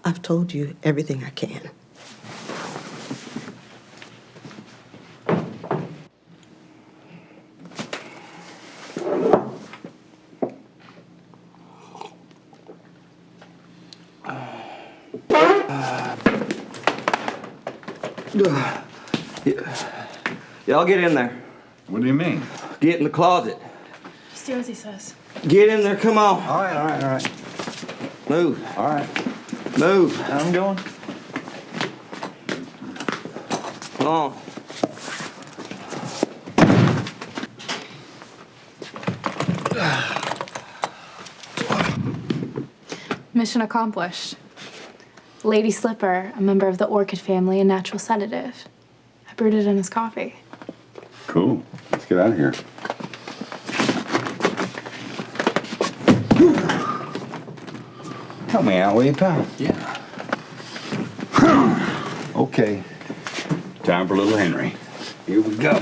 I've told you everything I can. Y'all get in there. What do you mean? Get in the closet. Just do as he says. Get in there, come on. All right. Move. All right. Move. I'm going. Come on. Mission accomplished. Lady Slipper, a member of the orchid family and natural sedative. I brewed it in his coffee. Cool. Let's get out of here. Help me out, will you, pal? Yeah. Okay. Time for little Henry. Here we go.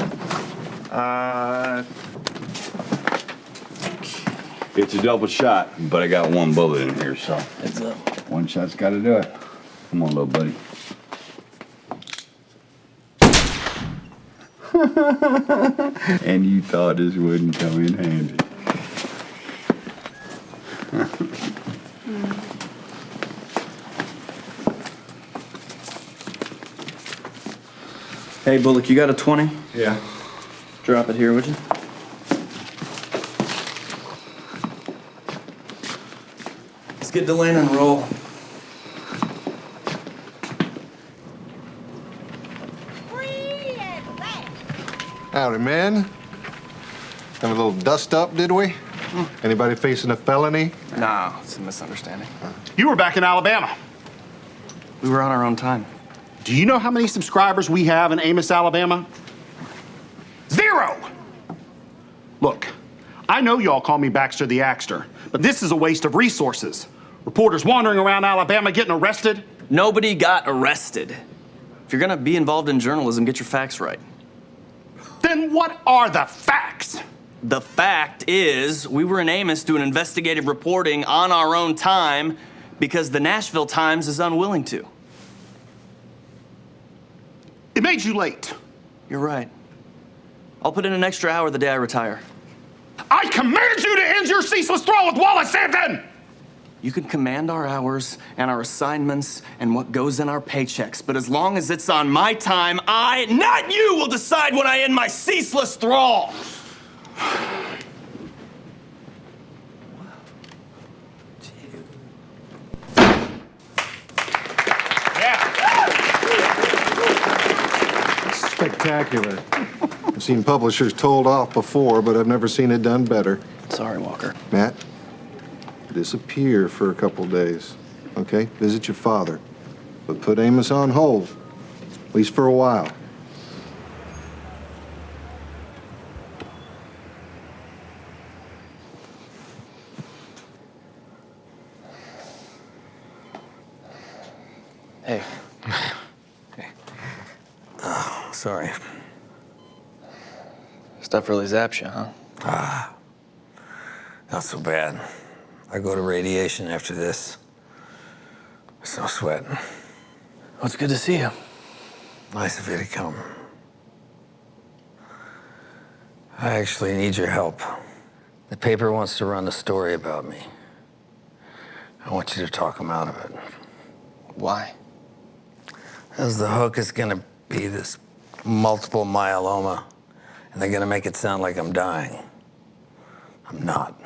It's a double shot, but I got one bullet in here, so. Heads up. One shot's got to do it. Come on, little buddy. And you thought this wouldn't come in handy. Hey, Bullock, you got a 20? Yeah. Drop it here, would you? Let's get Delane and roll. Howdy, man. Have a little dust up, did we? Anybody facing a felony? No, it's a misunderstanding. You were back in Alabama. We were on our own time. Do you know how many subscribers we have in Amos, Alabama? 0! Look, I know y'all call me Baxter the Axter, but this is a waste of resources. Reporters wandering around Alabama getting arrested. Nobody got arrested. If you're gonna be involved in journalism, get your facts right. Then what are the facts? The fact is, we were in Amos doing investigative reporting on our own time because the Nashville Times is unwilling to. It made you late. You're right. I'll put in an extra hour the day I retire. I commanded you to end your ceaseless thrall with Wallace Sampson! You can command our hours and our assignments and what goes in our paychecks, but as long as it's on my time, I, not you, will decide when I end my ceaseless thrall. Spectacular. I've seen publishers told off before, but I've never seen it done better. Sorry, Walker. Matt, disappear for a couple days, okay? Visit your father. But put Amos on hold, at least for a while. Hey. Oh, sorry. Stuff really zaps you, huh? Not so bad. I go to radiation after this. There's no sweating. Well, it's good to see you. Nice of you to come. I actually need your help. The paper wants to run a story about me. I want you to talk them out of it. Why? As the hook is gonna be this multiple myeloma, and they're gonna make it sound like I'm dying. I'm not.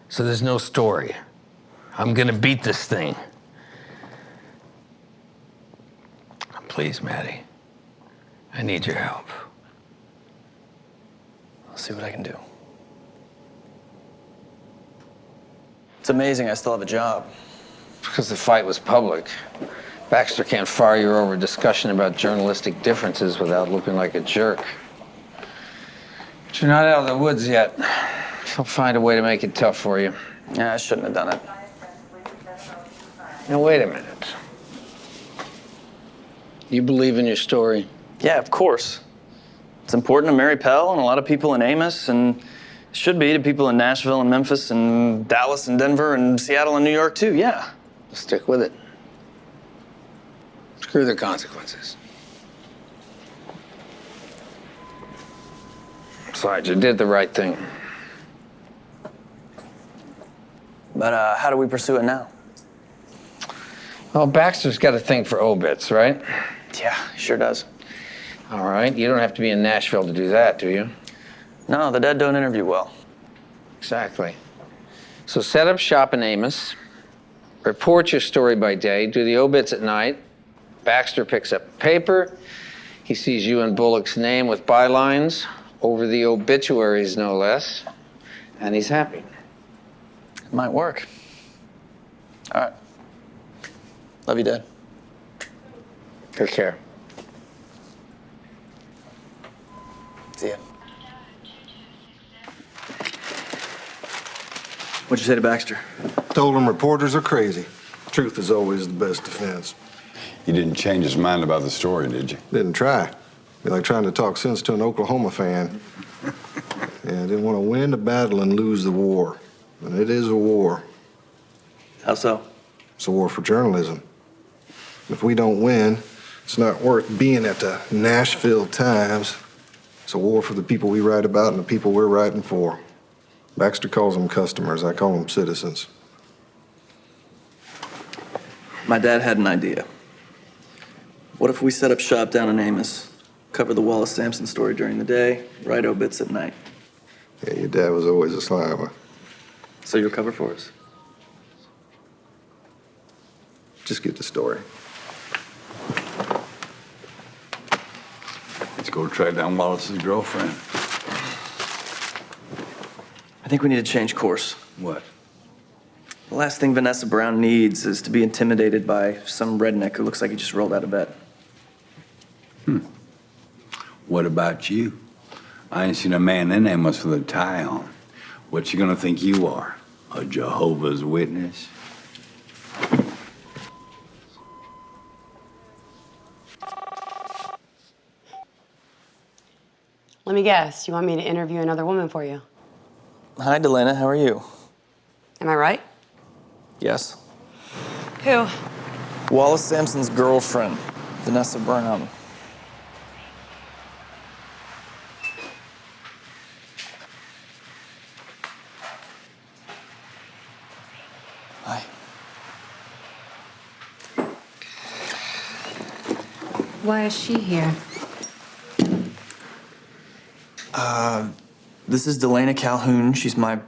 So there's no story. I'm gonna beat this thing. Please, Maddie. I need your help. I'll see what I can do. It's amazing I still have a job. Because the fight was public. Baxter can't fire you over discussion about journalistic differences without looking like a jerk. But you're not out of the woods yet. I'll find a way to make it tough for you. Yeah, I shouldn't have done it. Now, wait a minute. You believe in your story? Yeah, of course. It's important to Mary Pell and a lot of people in Amos, and it should be to people in Nashville and Memphis and Dallas and Denver and Seattle and New York, too, yeah. Stick with it. Screw the consequences. Besides, you did the right thing. But how do we pursue it now? Well, Baxter's got a thing for obits, right? Yeah, he sure does. All right, you don't have to be in Nashville to do that, do you? No, the dead don't interview well. Exactly. So set up shop in Amos, report your story by day, do the obits at night. Baxter picks up the paper. He sees you and Bullock's name with bylines, over the obituaries no less, and he's happy. It might work. All right. Love you, Dad. Take care. See ya. What'd you say to Baxter? Told him reporters are crazy. Truth is always the best defense. You didn't change his mind about the story, did you? Didn't try. Be like trying to talk sense to an Oklahoma fan. Yeah, I didn't want to win the battle and lose the war. And it is a war. How so? It's a war for journalism. If we don't win, it's not worth being at the Nashville Times. It's a war for the people we write about and the people we're writing for. Baxter calls them customers. I call them citizens. My dad had an idea. What if we set up shop down in Amos, cover the Wallace Sampson story during the day, write obits at night? Yeah, your dad was always a slimer. So you'll cover for us? Just get the story. Let's go track down Wallace's girlfriend. I think we need to change course. What? The last thing Vanessa Brown needs is to be intimidated by some redneck who looks like he just rolled out of bed. What about you? I ain't seen a man in Amos with a tie on. What you gonna think you are? A Jehovah's Witness? Let me guess, you want me to interview another woman for you? Hi, Delana. How are you? Am I right? Yes. Who? Wallace Sampson's girlfriend, Vanessa Brown. Hi. Why is she here? This is Delana Calhoun. She's my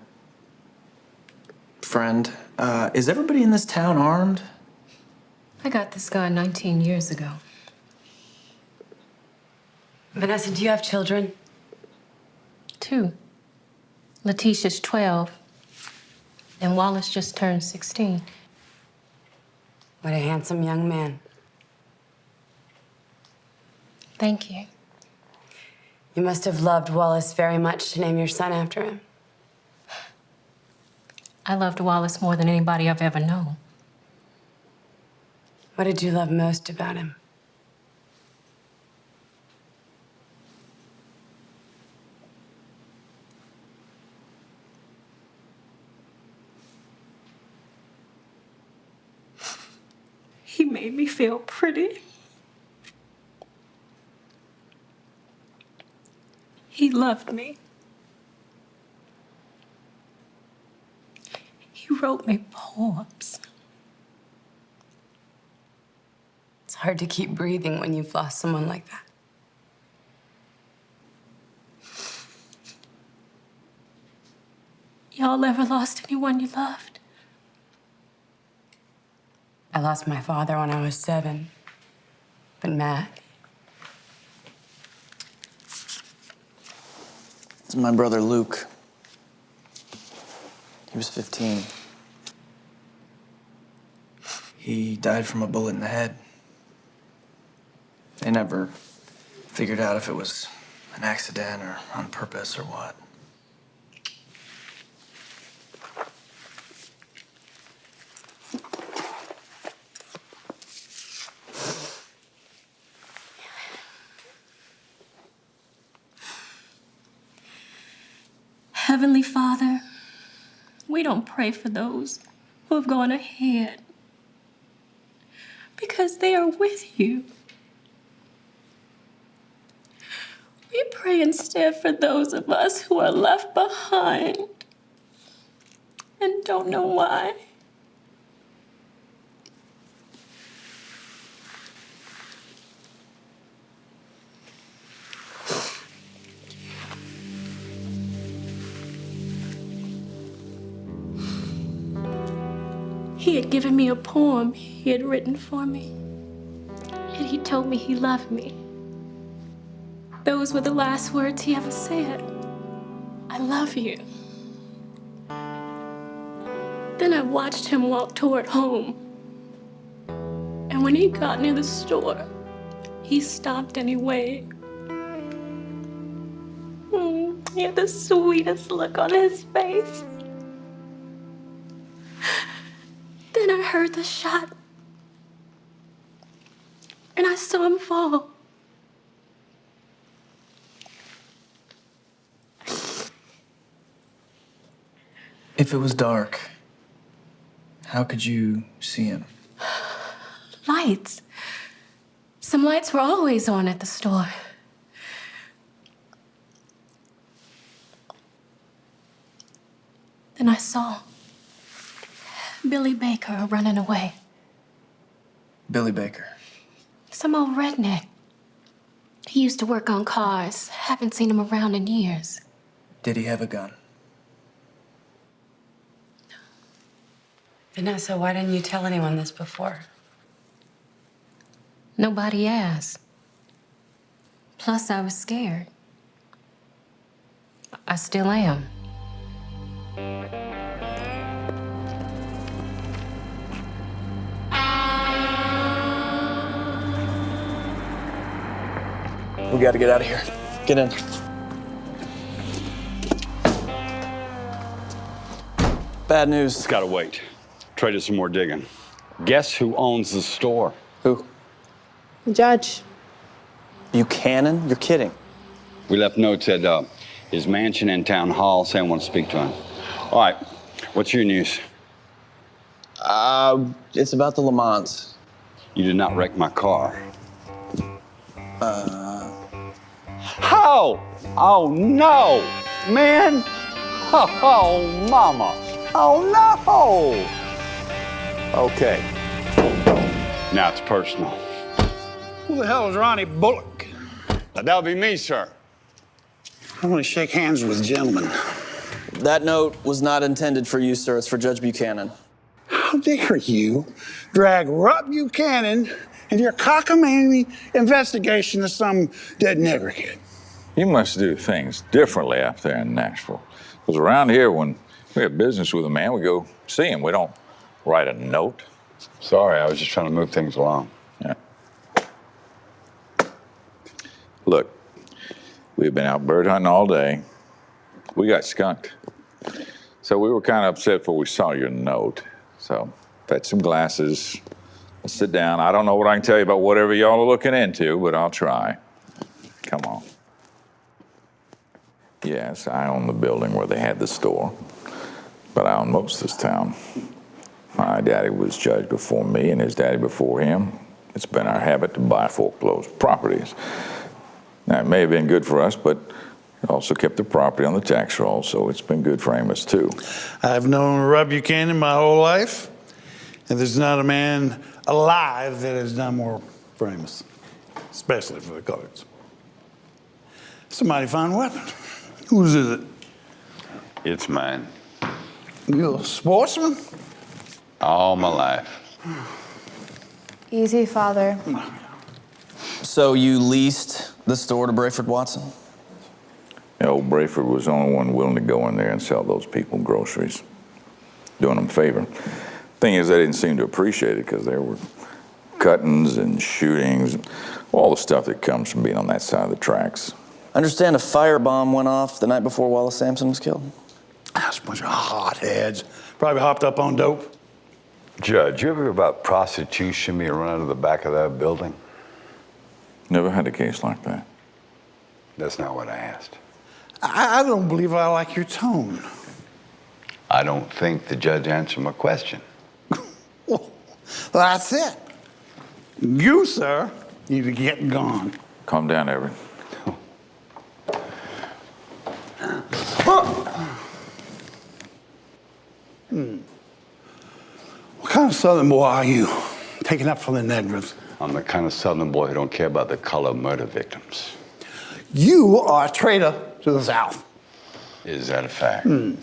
friend. Is everybody in this town armed? I got this guy 19 years ago. Vanessa, do you have children? 2. Letitia's 12. And Wallace just turned 16. What a handsome young man. Thank you. You must have loved Wallace very much to name your son after him. I loved Wallace more than anybody I've ever known. What did you love most about him? He made me feel pretty. He loved me. He wrote me poems. It's hard to keep breathing when you've lost someone like that. Y'all ever lost anyone you loved? I lost my father when I was 7. But Matt, This is my brother Luke. He was 15. He died from a bullet in the head. They never figured out if it was an accident or on purpose or what. Heavenly Father, we don't pray for those who have gone ahead because they are with you. We pray instead for those of us who are left behind and don't know why. He had given me a poem he had written for me, and he told me he loved me. Those were the last words he ever said. I love you. Then I watched him walk toward home, and when he got near the store, he stopped and he waved. He had the sweetest look on his face. Then I heard the shot, and I saw him fall. If it was dark, how could you see him? Lights. Some lights were always on at the store. Then I saw Billy Baker running away. Billy Baker. Some old redneck. He used to work on cars. Haven't seen him around in years. Did he have a gun? Vanessa, why didn't you tell anyone this before? Nobody asked. Plus, I was scared. I still am. We gotta get out of here. Get in. Bad news. It's gotta wait. Trey did some more digging. Guess who owns the store? Who? Judge. Buchanan? You're kidding. We left notes at his mansion and town hall saying I want to speak to him. All right, what's your news? It's about the Le Mans. You did not wreck my car. How? Oh, no, man. Oh, mama. Oh, no. Okay. Now it's personal. Who the hell is Ronnie Bullock? That would be me, sir. I want to shake hands with gentlemen. That note was not intended for you, sir. It's for Judge Buchanan. How dare you drag Rupp Buchanan into your cockamamie investigation of some dead nigger kid? You must do things differently up there in Nashville. Because around here, when we have business with a man, we go see him. We don't write a note. Sorry, I was just trying to move things along. Yeah. Look, we've been out bird hunting all day. We got skunked. So we were kind of upset before we saw your note. So fetch some glasses. Let's sit down. I don't know what I can tell you about whatever y'all are looking into, but I'll try. Come on. Yes, I own the building where they had the store, but I own most of this town. My daddy was judge before me and his daddy before him. It's been our habit to buy foreclosed properties. Now, it may have been good for us, but it also kept the property on the tax roll, so it's been good for Amos, too. I've known Rupp Buchanan my whole life, and there's not a man alive that has done more for Amos, especially for the coloreds. Somebody found a weapon. Whose is it? It's mine. You a sportsman? All my life. Easy, Father. So you leased the store to Brayford Watson? Yeah, old Brayford was the only one willing to go in there and sell those people groceries, doing them a favor. Thing is, they didn't seem to appreciate it because there were cuttings and shootings, all the stuff that comes from being on that side of the tracks. I understand a firebomb went off the night before Wallace Sampson was killed. That's a bunch of hotheads. Probably hopped up on dope. Judge, you ever hear about prostitution being run out of the back of that building? Never had a case like that. That's not what I asked. I don't believe I like your tone. I don't think the judge answered my question. Well, that's it. You, sir, need to get gone. Calm down, Everett. What kind of Southern boy are you? Taking up from the Negroes. I'm the kind of Southern boy who don't care about the color of murder victims. You are a traitor to the South. Is that a fact? He's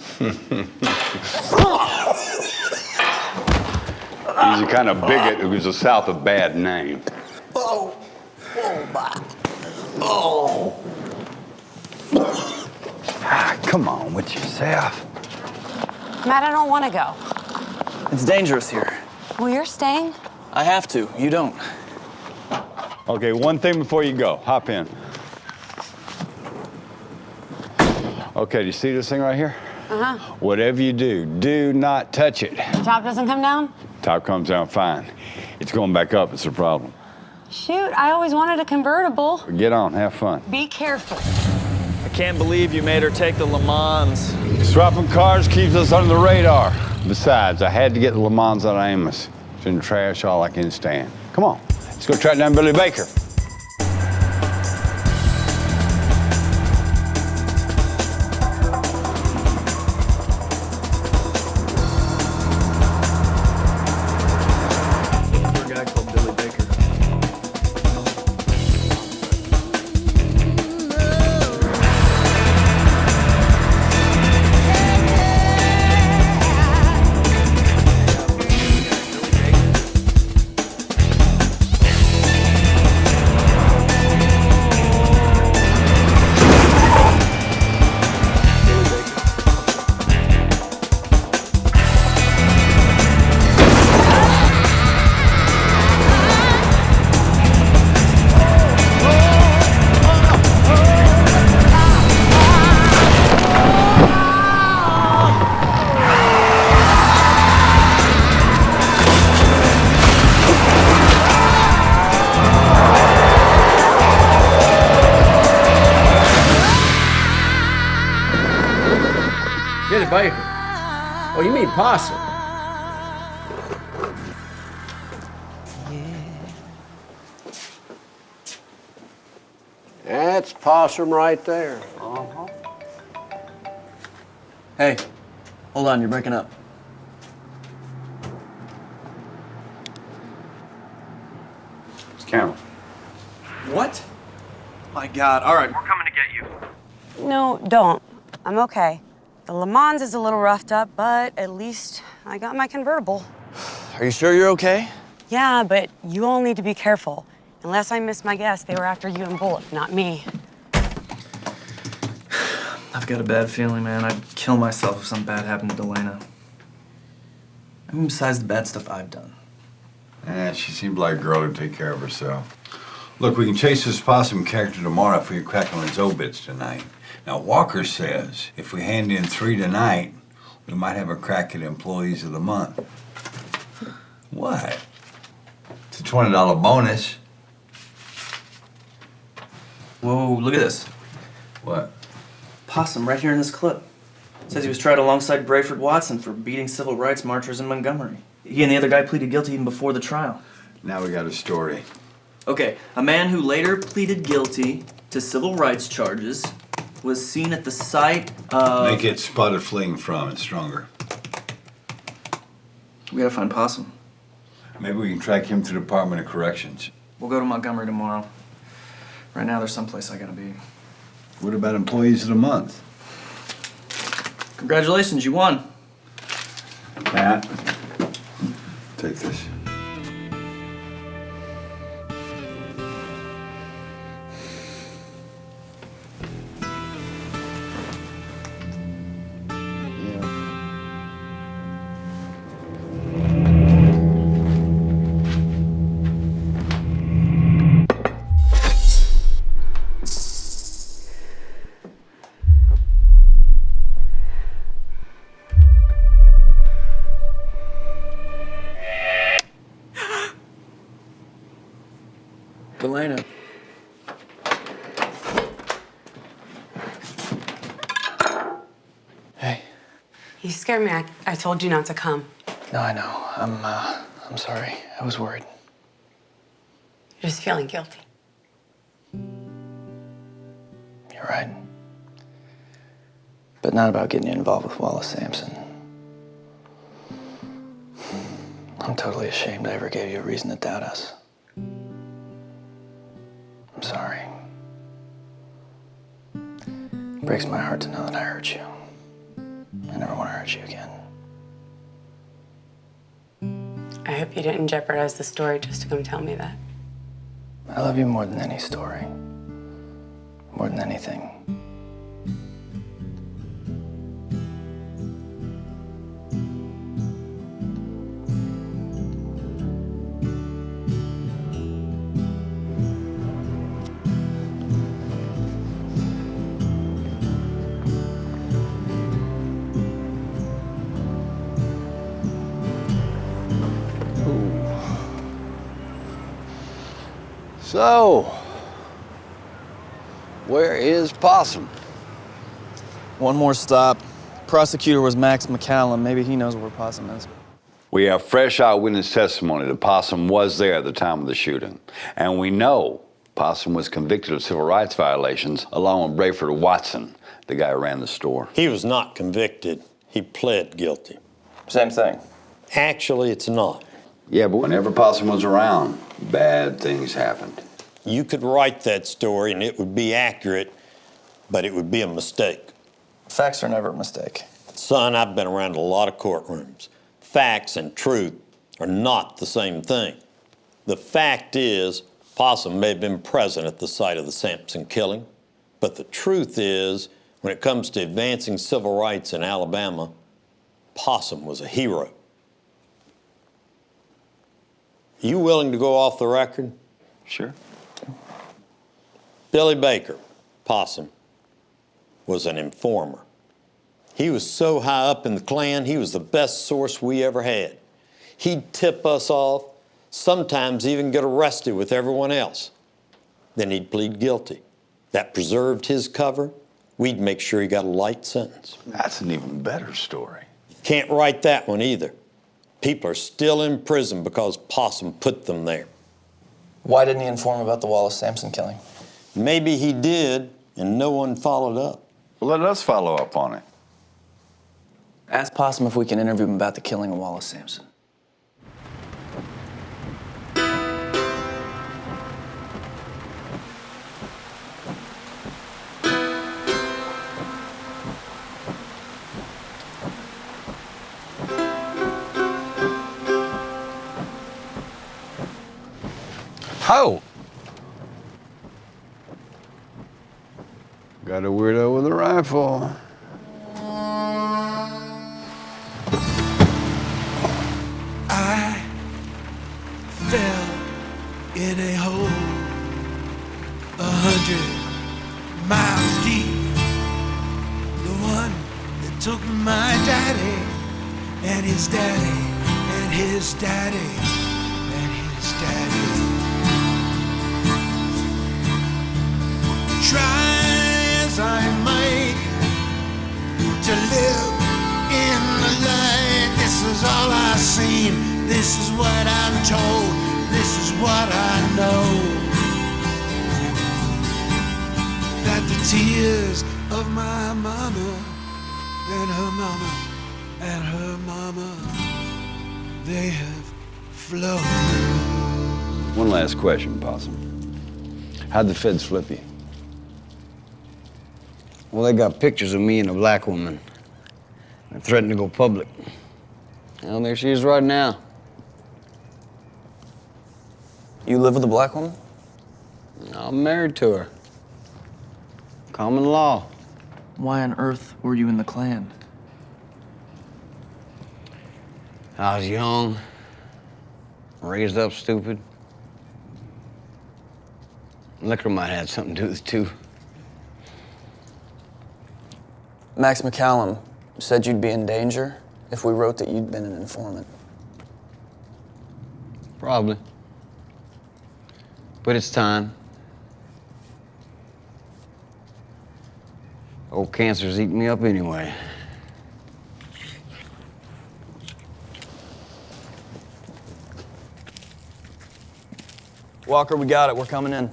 the kind of bigot who gives the South a bad name. Oh, oh my. Oh. Come on with yourself. Matt, I don't want to go. It's dangerous here. Well, you're staying? I have to. You don't. Okay, one thing before you go. Hop in. Okay, do you see this thing right here? Uh-huh. Whatever you do, do not touch it. The top doesn't come down? Top comes down fine. It's going back up, it's a problem. Shoot, I always wanted a convertible. Get on, have fun. Be careful. I can't believe you made her take the Le Mans. Swapping cars keeps us under the radar. Besides, I had to get the Le Mans out of Amos. It's in the trash, all I can stand. Come on, let's go track down Billy Baker. Billy Baker. Oh, you mean Possum? That's Possum right there. Uh-huh. Hey, hold on, you're breaking up. It's Cameron. What? My God, all right. We're coming to get you. No, don't. I'm okay. The Le Mans is a little roughed up, but at least I got my convertible. Are you sure you're okay? Yeah, but you all need to be careful. Unless I miss my guess, they were after you and Bullock, not me. I've got a bad feeling, man. I'd kill myself if something bad happened to Delana. I mean, besides the bad stuff I've done. She seemed like a girl who'd take care of herself. Look, we can chase this Possum character tomorrow if we crack on his obits tonight. Now, Walker says if we hand in 3 tonight, we might have a crack at Employees of the Month. What? It's a $20 bonus. Whoa, look at this. What? Possum right here in this clip. Says he was tried alongside Brayford Watson for beating civil rights marchers in Montgomery. He and the other guy pleaded guilty even before the trial. Now we got a story. Okay, a man who later pleaded guilty to civil rights charges was seen at the site of... Make it spotted fleeing from and stronger. We gotta find Possum. Maybe we can track him to the Department of Corrections. We'll go to Montgomery tomorrow. Right now, there's someplace I gotta be. What about Employees of the Month? Congratulations, you won. Matt, take this. Delana. Hey. You scared me. I told you not to come. No, I know. I'm sorry. I was worried. You're just feeling guilty. You're right. But not about getting you involved with Wallace Sampson. I'm totally ashamed I ever gave you a reason to doubt us. I'm sorry. It breaks my heart to know that I hurt you. I never want to hurt you again. I hope you didn't jeopardize the story just to come tell me that. I love you more than any story. More than anything. So, where is Possum? One more stop. Prosecutor was Max McCallum. Maybe he knows where Possum is. We have fresh eyewitness testimony that Possum was there at the time of the shooting. And we know Possum was convicted of civil rights violations along with Brayford Watson, the guy who ran the store. He was not convicted. He pled guilty. Same thing. Actually, it's not. Yeah, but whenever Possum was around, bad things happened. You could write that story and it would be accurate, but it would be a mistake. Facts are never a mistake. Son, I've been around a lot of courtrooms. Facts and truth are not the same thing. The fact is, Possum may have been present at the site of the Sampson killing, but the truth is, when it comes to advancing civil rights in Alabama, Possum was a hero. You willing to go off the record? Sure. Billy Baker, Possum, was an informer. He was so high up in the Klan, he was the best source we ever had. He'd tip us off, sometimes even get arrested with everyone else. Then he'd plead guilty. That preserved his cover. We'd make sure he got a light sentence. That's an even better story. Can't write that one either. People are still in prison because Possum put them there. Why didn't he inform about the Wallace Sampson killing? Maybe he did, and no one followed up. Well, let us follow up on it. Ask Possum if we can interview him about the killing of Wallace Sampson. Ho! Got a weirdo with a rifle. I fell in a hole 100 miles deep. The one that took my daddy and his daddy and his daddy and his daddy. Try as I might to live in the light. This is all I've seen. This is what I'm told. This is what I know. That the tears of my mama and her mama and her mama, they have flowed. One last question, Possum. How'd the feds flip you? Well, they got pictures of me and a black woman. They threatened to go public. Well, there she is right now. You live with a black woman? I'm married to her. Common law. Why on earth were you in the Klan? I was young, raised up stupid. Liquor might have had something to do with it, too. Max McCallum said you'd be in danger if we wrote that you'd been an informant. Probably. But it's time. Old cancer's eating me up anyway. Walker, we got it. We're coming in.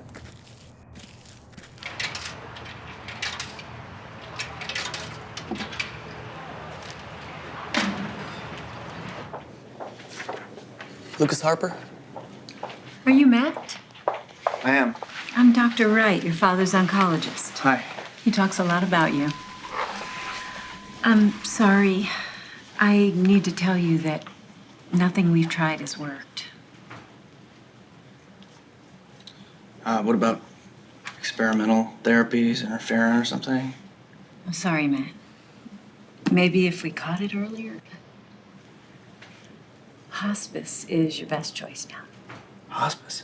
Lucas Harper? Are you Matt? I am. I'm Dr. Wright, your father's oncologist. Hi. He talks a lot about you. I'm sorry. I need to tell you that nothing we've tried has worked. What about experimental therapies, interferon or something? I'm sorry, Matt. Maybe if we caught it earlier. Hospice is your best choice now. Hospice?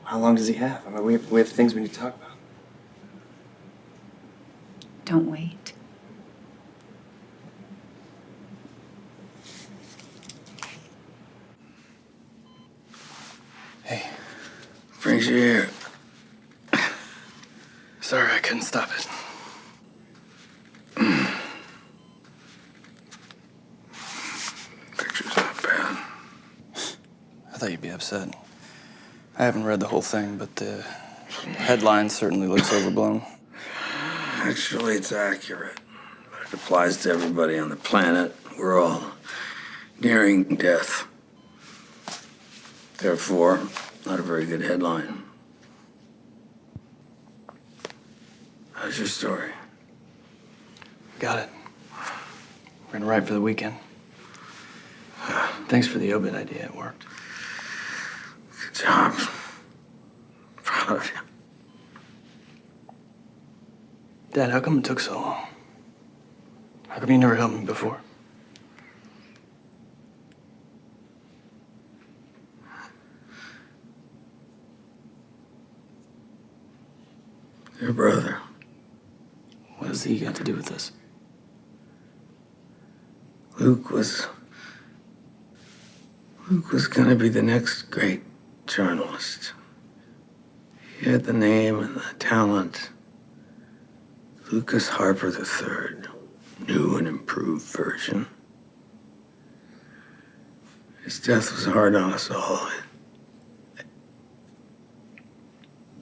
How long does he have? I mean, we have things we need to talk about. Don't wait. Hey, brings you here. thought you'd be upset. I haven't read the whole thing, but the headline certainly looks overblown. Actually, it's accurate. But it applies to everybody on the planet. We're all nearing death. Therefore, not a very good headline. How's your story? Got it. We're gonna write for the weekend. Thanks for the obit idea. It worked. Good job. Proud of you. Dad, how come it took so long? How come you never helped me before? Your brother. What has he got to do with this? Luke was gonna be the next great journalist. He had the name and the talent. Lucas Harper III, new and improved version. His death was hard on us all.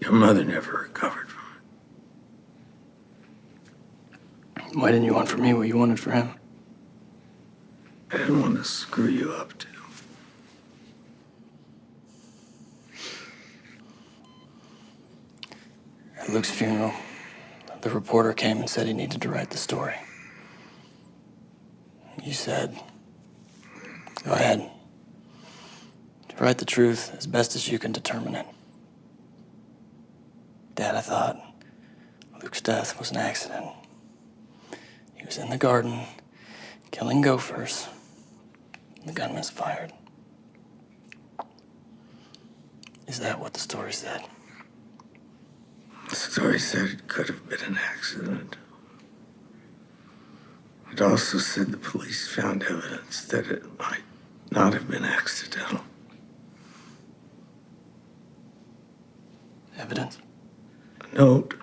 Your mother never recovered from it. Why didn't you want for me what you wanted for him? I didn't want to screw you up, too. At Luke's funeral, the reporter came and said he needed to write the story. You said, go ahead. Write the truth as best as you can determine it. Dad, I thought Luke's death was an accident. He was in the garden, killing gophers. The gun misfired. Is that what the story said? The story said it could have been an accident. It also said the police found evidence that it might not have been accidental. Evidence? A note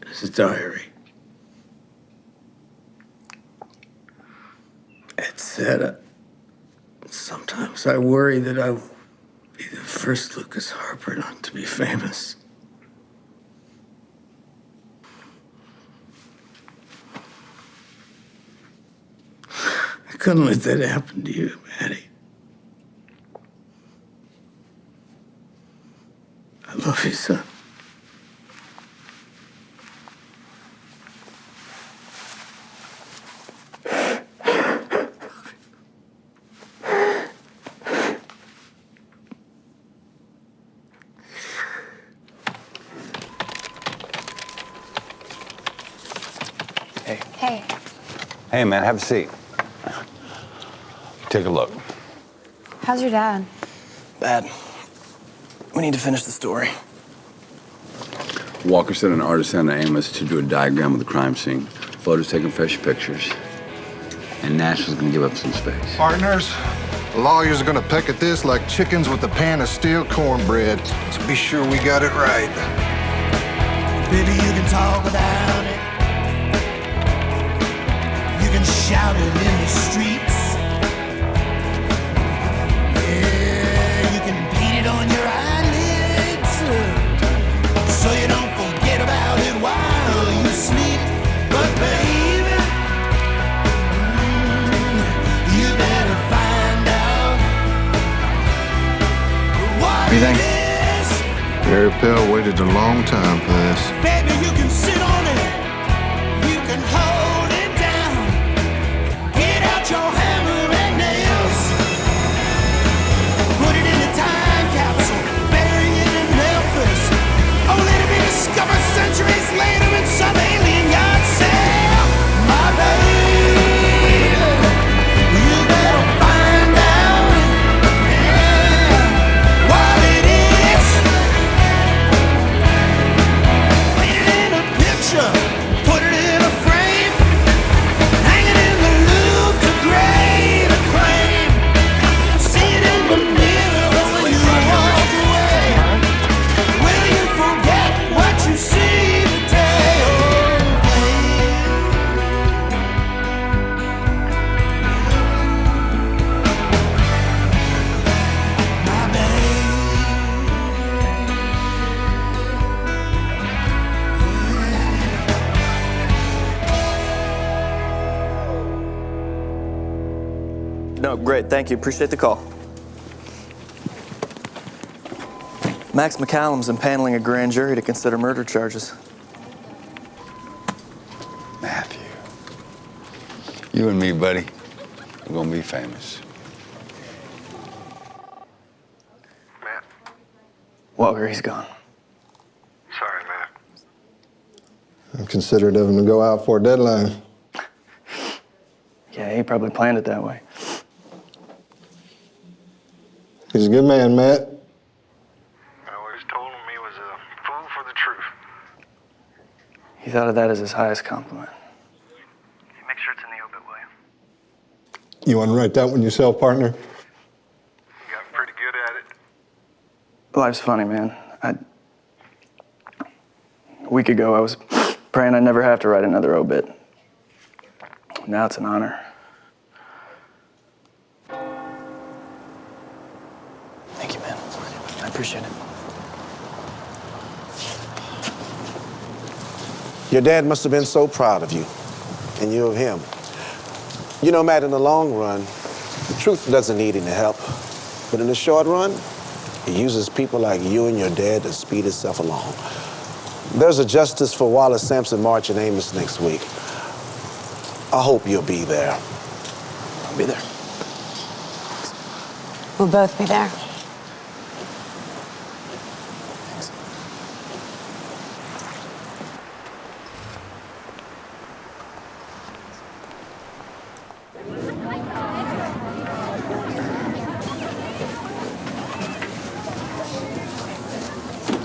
in his diary. It said, sometimes I worry that I will be the first Lucas Harper not to be famous. I couldn't let that happen to you, Maddie. I love you, son. Hey. Hey, man, have a seat. Take a look. How's your dad? Bad. We need to finish the story. Walker sent an artist down to Amos to do a diagram of the crime scene. Photos taking fresh pictures. And Nashville's gonna give up some space. Partners, the lawyers are gonna peck at this like chickens with a pan of stale cornbread. Let's be sure we got it right. Baby, you can talk about it. You can shout it in the streets. Yeah, you can paint it on your eyelids, so you don't forget about it while you sleep. But baby, you better find out what you think? it is. Gary Pell waited a long time for this. Baby, you can sit on it. You can hold it down. Get out your hammer and nails. Put it in a time capsule. Bury it in Memphis. Only to be discovered centuries later in some alien yard sale. My baby, you better find out, what it is. Paint it in a picture. Put it in a frame. No, great, thank you. Appreciate the call. Max McCallum's impaneling a grand jury to consider murder charges. Matthew. You and me, buddy, we're gonna be famous. Matt. Walker, he's gone. Sorry, Matt. I'm considerate of him to go out for a deadline. Yeah, he probably planned it that way. He's a good man, Matt. I always told him he was a fool for the truth. He thought of that as his highest compliment. Make sure it's in the obit, will you? You want to write that one yourself, partner? You got pretty good at it. Life's funny, man. A week ago, I was praying I'd never have to write another obit. Now it's an honor. Thank you, man. I appreciate it. Your dad must have been so proud of you, and you of him. You know, Matt, in the long run, the truth doesn't need any help. But in the short run, it uses people like you and your dad to speed itself along. There's a Justice for Wallace Sampson march in Amos next week. I hope you'll be there. I'll be there. We'll both be there.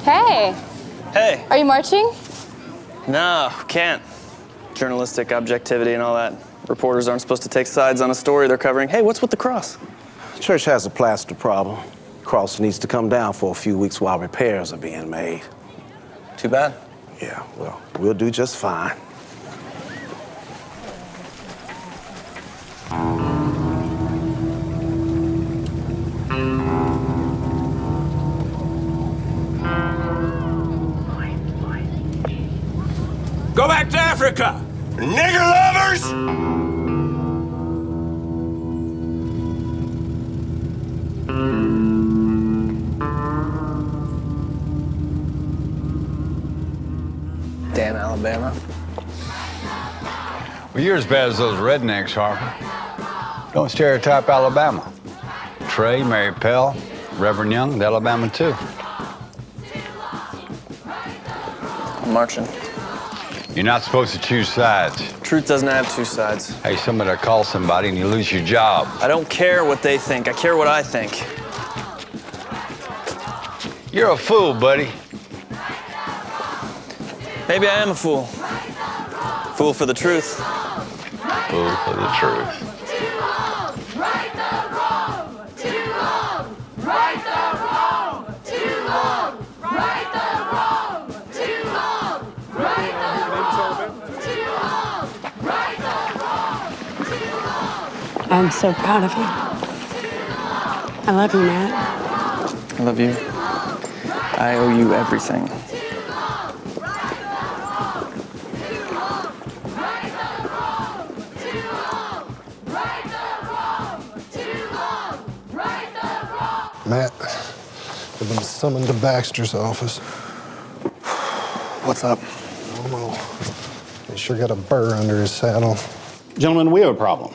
Hey, Hey! are you marching? No, can't. Journalistic objectivity and all that. Reporters aren't supposed to take sides on a story they're covering. Hey, what's with the cross? The church has a plaster problem. Cross needs to come down for a few weeks while repairs are being made. Too bad. Yeah, well, we'll do just fine. Go back to Africa! Nigger lovers! Damn Alabama. Well, you're as bad as those rednecks, Harper. Don't stereotype Alabama. Trey, Mary Pell, Reverend Young, the Alabama too. I'm marching. You're not supposed to choose sides. Truth doesn't have two sides. Hey, somebody call somebody and you lose your job. I don't care what they think. I care what I think. You're a fool, buddy. Maybe I am a fool. Fool for the truth. Fool for the truth. I'm so proud of you. I love you, Matt. I love you. I owe you everything. Matt, I've been summoned to Baxter's office. What's up? I don't know. He sure got a burr under his saddle. Gentlemen, we have a problem.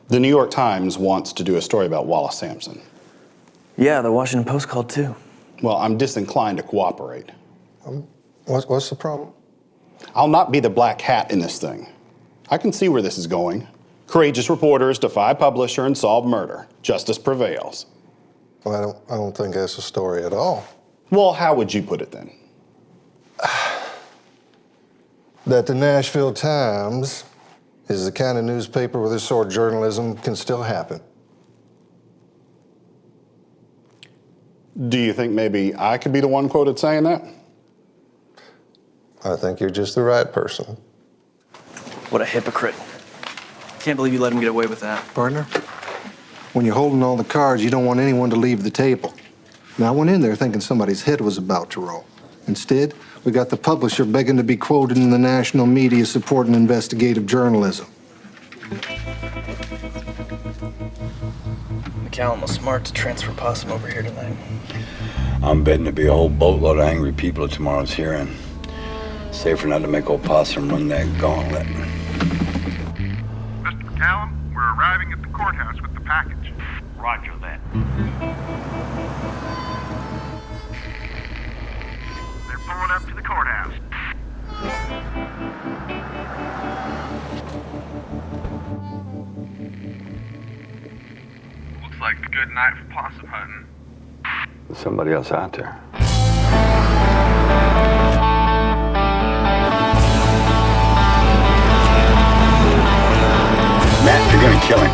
The New York Times wants to do a story about Wallace Sampson. Yeah, the Washington Post called too. Well, I'm disinclined to cooperate. What's the problem? I'll not be the black hat in this thing. I can see where this is going. Courageous reporters defy publisher and solve murder. Justice prevails. Well, I don't think that's a story at all. Well, how would you put it then? That the Nashville Times is the kind of newspaper where this sort of journalism can still happen. Do you think maybe I could be the one quoted saying that? I think you're just the right person. What a hypocrite. Can't believe you let him get away with that. Partner, when you're holding all the cards, you don't want anyone to leave the table. Now, I went in there thinking somebody's head was about to roll. Instead, we got the publisher begging to be quoted in the national media supporting investigative journalism. Callum was smart to transfer Possum over here tonight. I'm betting there'll be a whole boatload of angry people at tomorrow's hearing. Safer not to make old Possum run that gauntlet. Mr. McCallum, we're arriving at the courthouse with the package. Roger that. They're pulling up to the courthouse. Looks like a good night for possum hunting. There's somebody else out there. Matt, you're gonna kill him.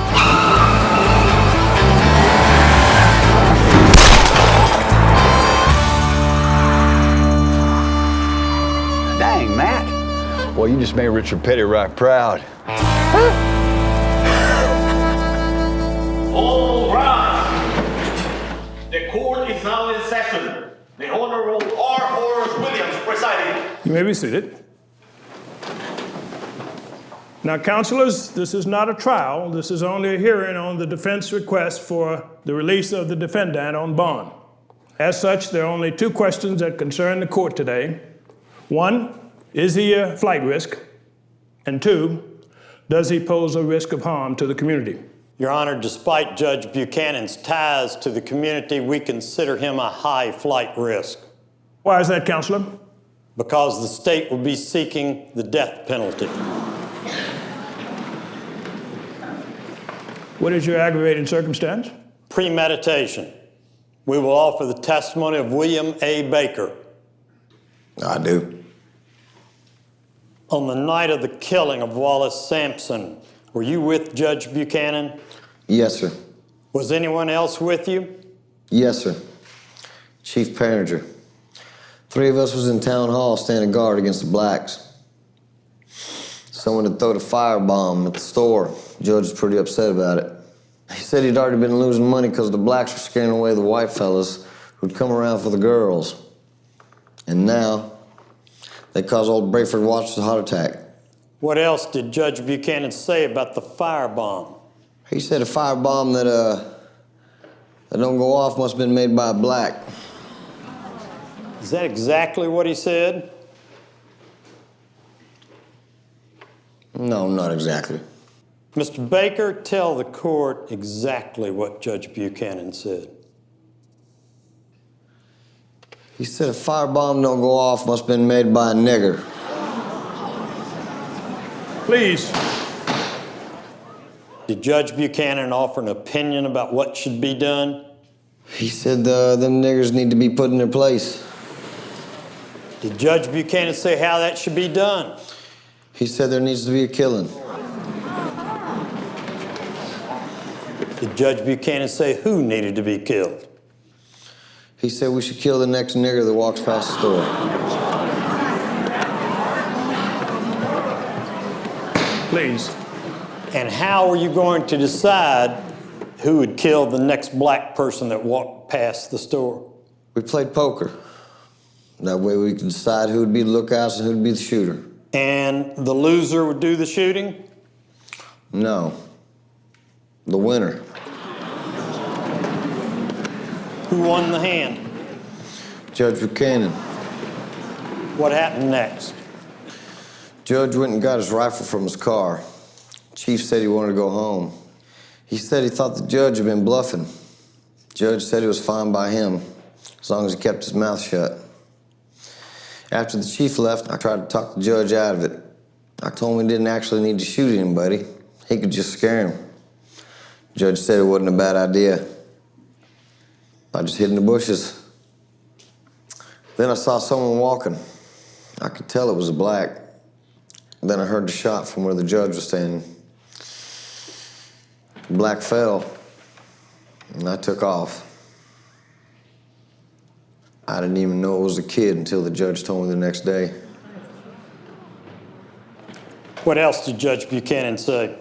Dang, Matt. Well, you just made Richard Petty right proud. All rise. The court is now in session. The Honorable R. Horace Williams presiding. You may be seated. Now, councilors, this is not a trial. This is only a hearing on the defense request for the release of the defendant on bond. As such, there are only two questions that concern the court today. One, is he a flight risk? And two, does he pose a risk of harm to the community? Your Honor, despite Judge Buchanan's ties to the community, we consider him a high flight risk. Why is that, Counselor? Because the state will be seeking the death penalty. What is your aggravating circumstance? Premeditation. We will offer the testimony of William A. Baker. I do. On the night of the killing of Wallace Sampson, were you with Judge Buchanan? Yes, sir. Was anyone else with you? Yes, sir. Chief Parringer. 3 of us was in town hall standing guard against the blacks. Someone had thrown a firebomb at the store. The judge was pretty upset about it. He said he'd already been losing money because the blacks were scaring away the white fellas who'd come around for the girls. And now, they caused old Brayford Watts a heart attack. What else did Judge Buchanan say about the firebomb? He said a firebomb that don't go off must have been made by a black. Is that exactly what he said? No, not exactly. Mr. Baker, tell the court exactly what Judge Buchanan said. He said a firebomb don't go off must have been made by a nigger. Please. Did Judge Buchanan offer an opinion about what should be done? He said them niggers need to be put in their place. Did Judge Buchanan say how that should be done? He said there needs to be a killing. Did Judge Buchanan say who needed to be killed? He said we should kill the next nigger that walks past the store. Please. And how are you going to decide who would kill the next black person that walked past the store? We played poker. That way we could decide who would be the lookouts and who would be the shooter. And the loser would do the shooting? No. The winner. Who won the hand? Judge Buchanan. What happened next? Judge went and got his rifle from his car. Chief said he wanted to go home. He said he thought the judge had been bluffing. Judge said it was fine by him, as long as he kept his mouth shut. After the chief left, I tried to talk the judge out of it. I told him he didn't actually need to shoot anybody. He could just scare him. Judge said it wasn't a bad idea. I just hid in the bushes. Then I saw someone walking. I could tell it was a black. Then I heard the shot from where the judge was standing. The black fell, and I took off. I didn't even know it was a kid until the judge told me the next day. What else did Judge Buchanan say?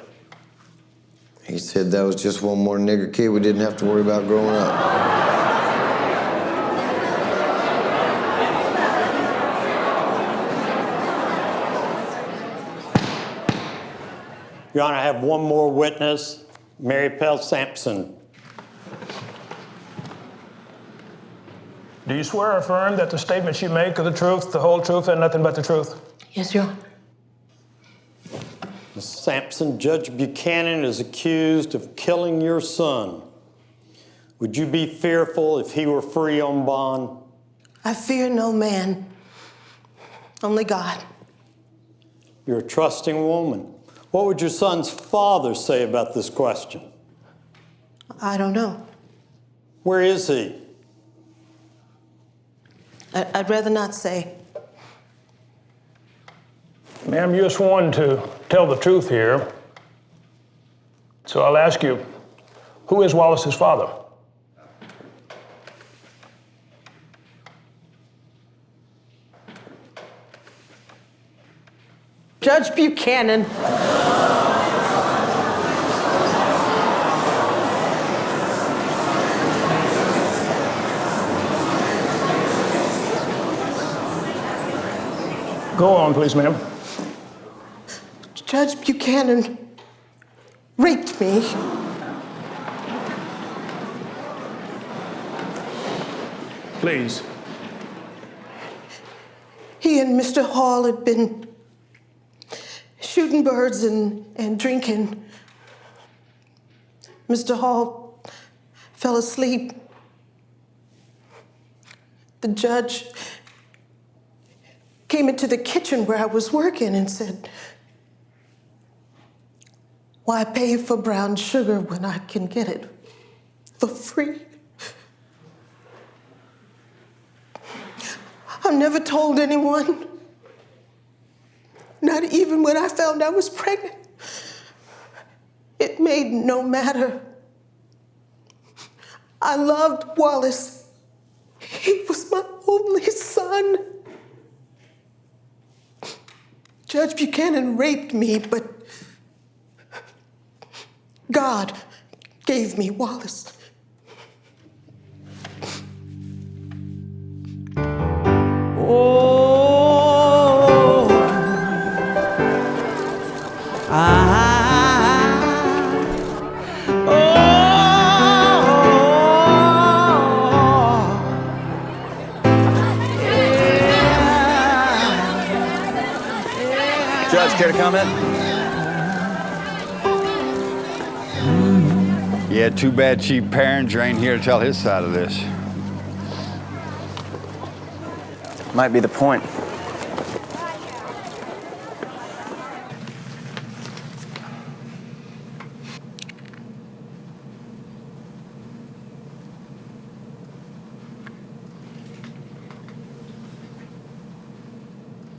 He said that was just one more nigger kid we didn't have to worry about growing up. Your Honor, I have one more witness, Mary Pell Sampson. Do you swear or affirm that the statements you make are the truth, the whole truth, and nothing but the truth? Yes, Your Honor. Miss Sampson, Judge Buchanan is accused of killing your son. Would you be fearful if he were free on bond? I fear no man, only God. You're a trusting woman. What would your son's father say about this question? I don't know. Where is he? I'd rather not say. Ma'am, you're sworn to tell the truth here. So I'll ask you, who is Wallace's father? Judge Buchanan. Go on, please, ma'am. Judge Buchanan raped me. Please. He and Mr. Hall had been shooting birds and drinking. Mr. Hall fell asleep. The judge came into the kitchen where I was working and said, "Why pay for brown sugar when I can get it for free?" I never told anyone, not even when I found I was pregnant. It made no matter. I loved Wallace. He was my only son. Judge Buchanan raped me, but God gave me Wallace. Judge, care to comment? Yeah, too bad Chief Perringer ain't here to tell his side of this. Might be the point.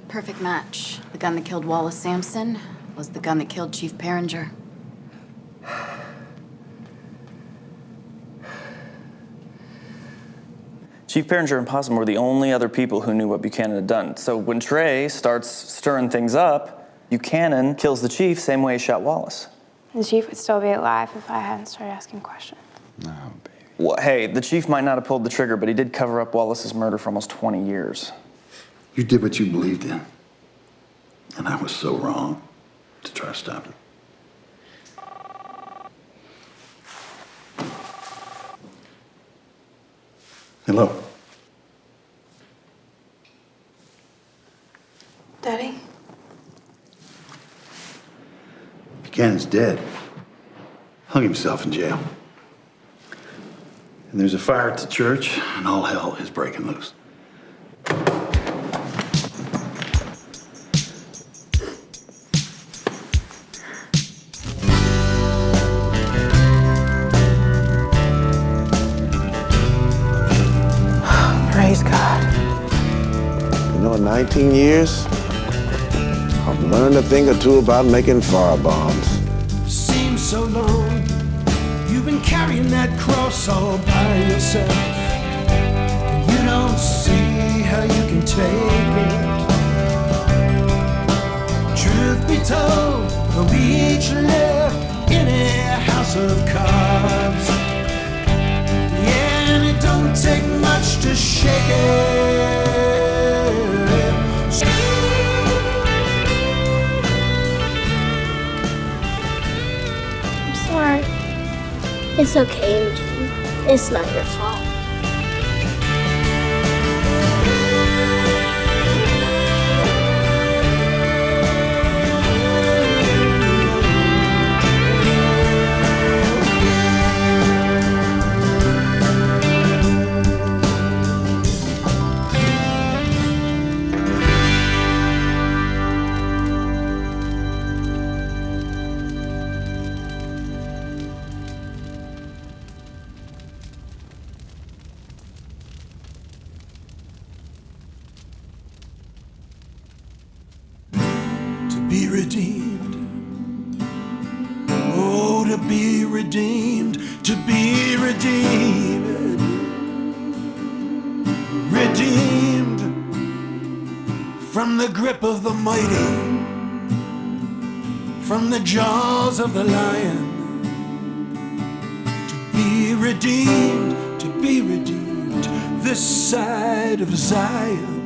Perfect match. The gun that killed Wallace Sampson was the gun that killed Chief Perringer. Chief Perringer and Possum were the only other people who knew what Buchanan had done. So when Trey starts stirring things up, Buchanan kills the chief same way he shot Wallace. The chief would still be alive if I hadn't started asking questions. No, baby. Well, hey, the chief might not have pulled the trigger, but he did cover up Wallace's murder for almost 20 years. You did what you believed in. And I was so wrong to try to stop it. Hello. Daddy? Buchanan's dead. Hung himself in jail. And there's a fire at the church, and all hell is breaking loose. Praise God. You know, in 19 years, I've learned a thing or two about making firebombs. Seems so long. You've been carrying that cross all by yourself. And you don't see how you can take it. Truth be told, we each live in a house of cards. Yeah, and it don't take much to shake it. I'm sorry. It's okay, Imogen. It's not your fault. to be redeemed, to be redeemed. Redeemed from the grip of the mighty, from the jaws of the lion. To be redeemed, this side of Zion.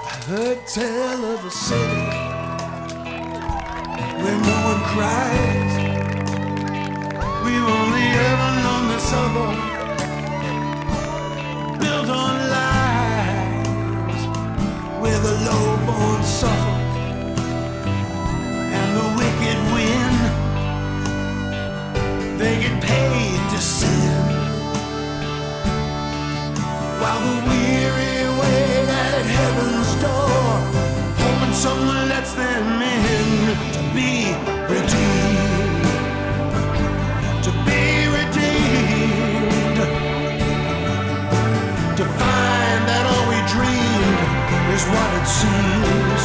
I heard tell of a city where no one cries. We've only ever known this other, built on lies, where the low-born suffer and the wicked win. They get paid to sin, while the weary wait at heaven's door, hoping someone lets them in. To be redeemed, to be redeemed, to find that all we dreamed is what it seems.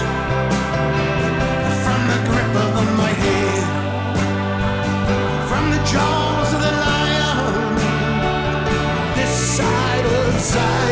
From the grip of the mighty, from the jaws of the lion, this side of Zion.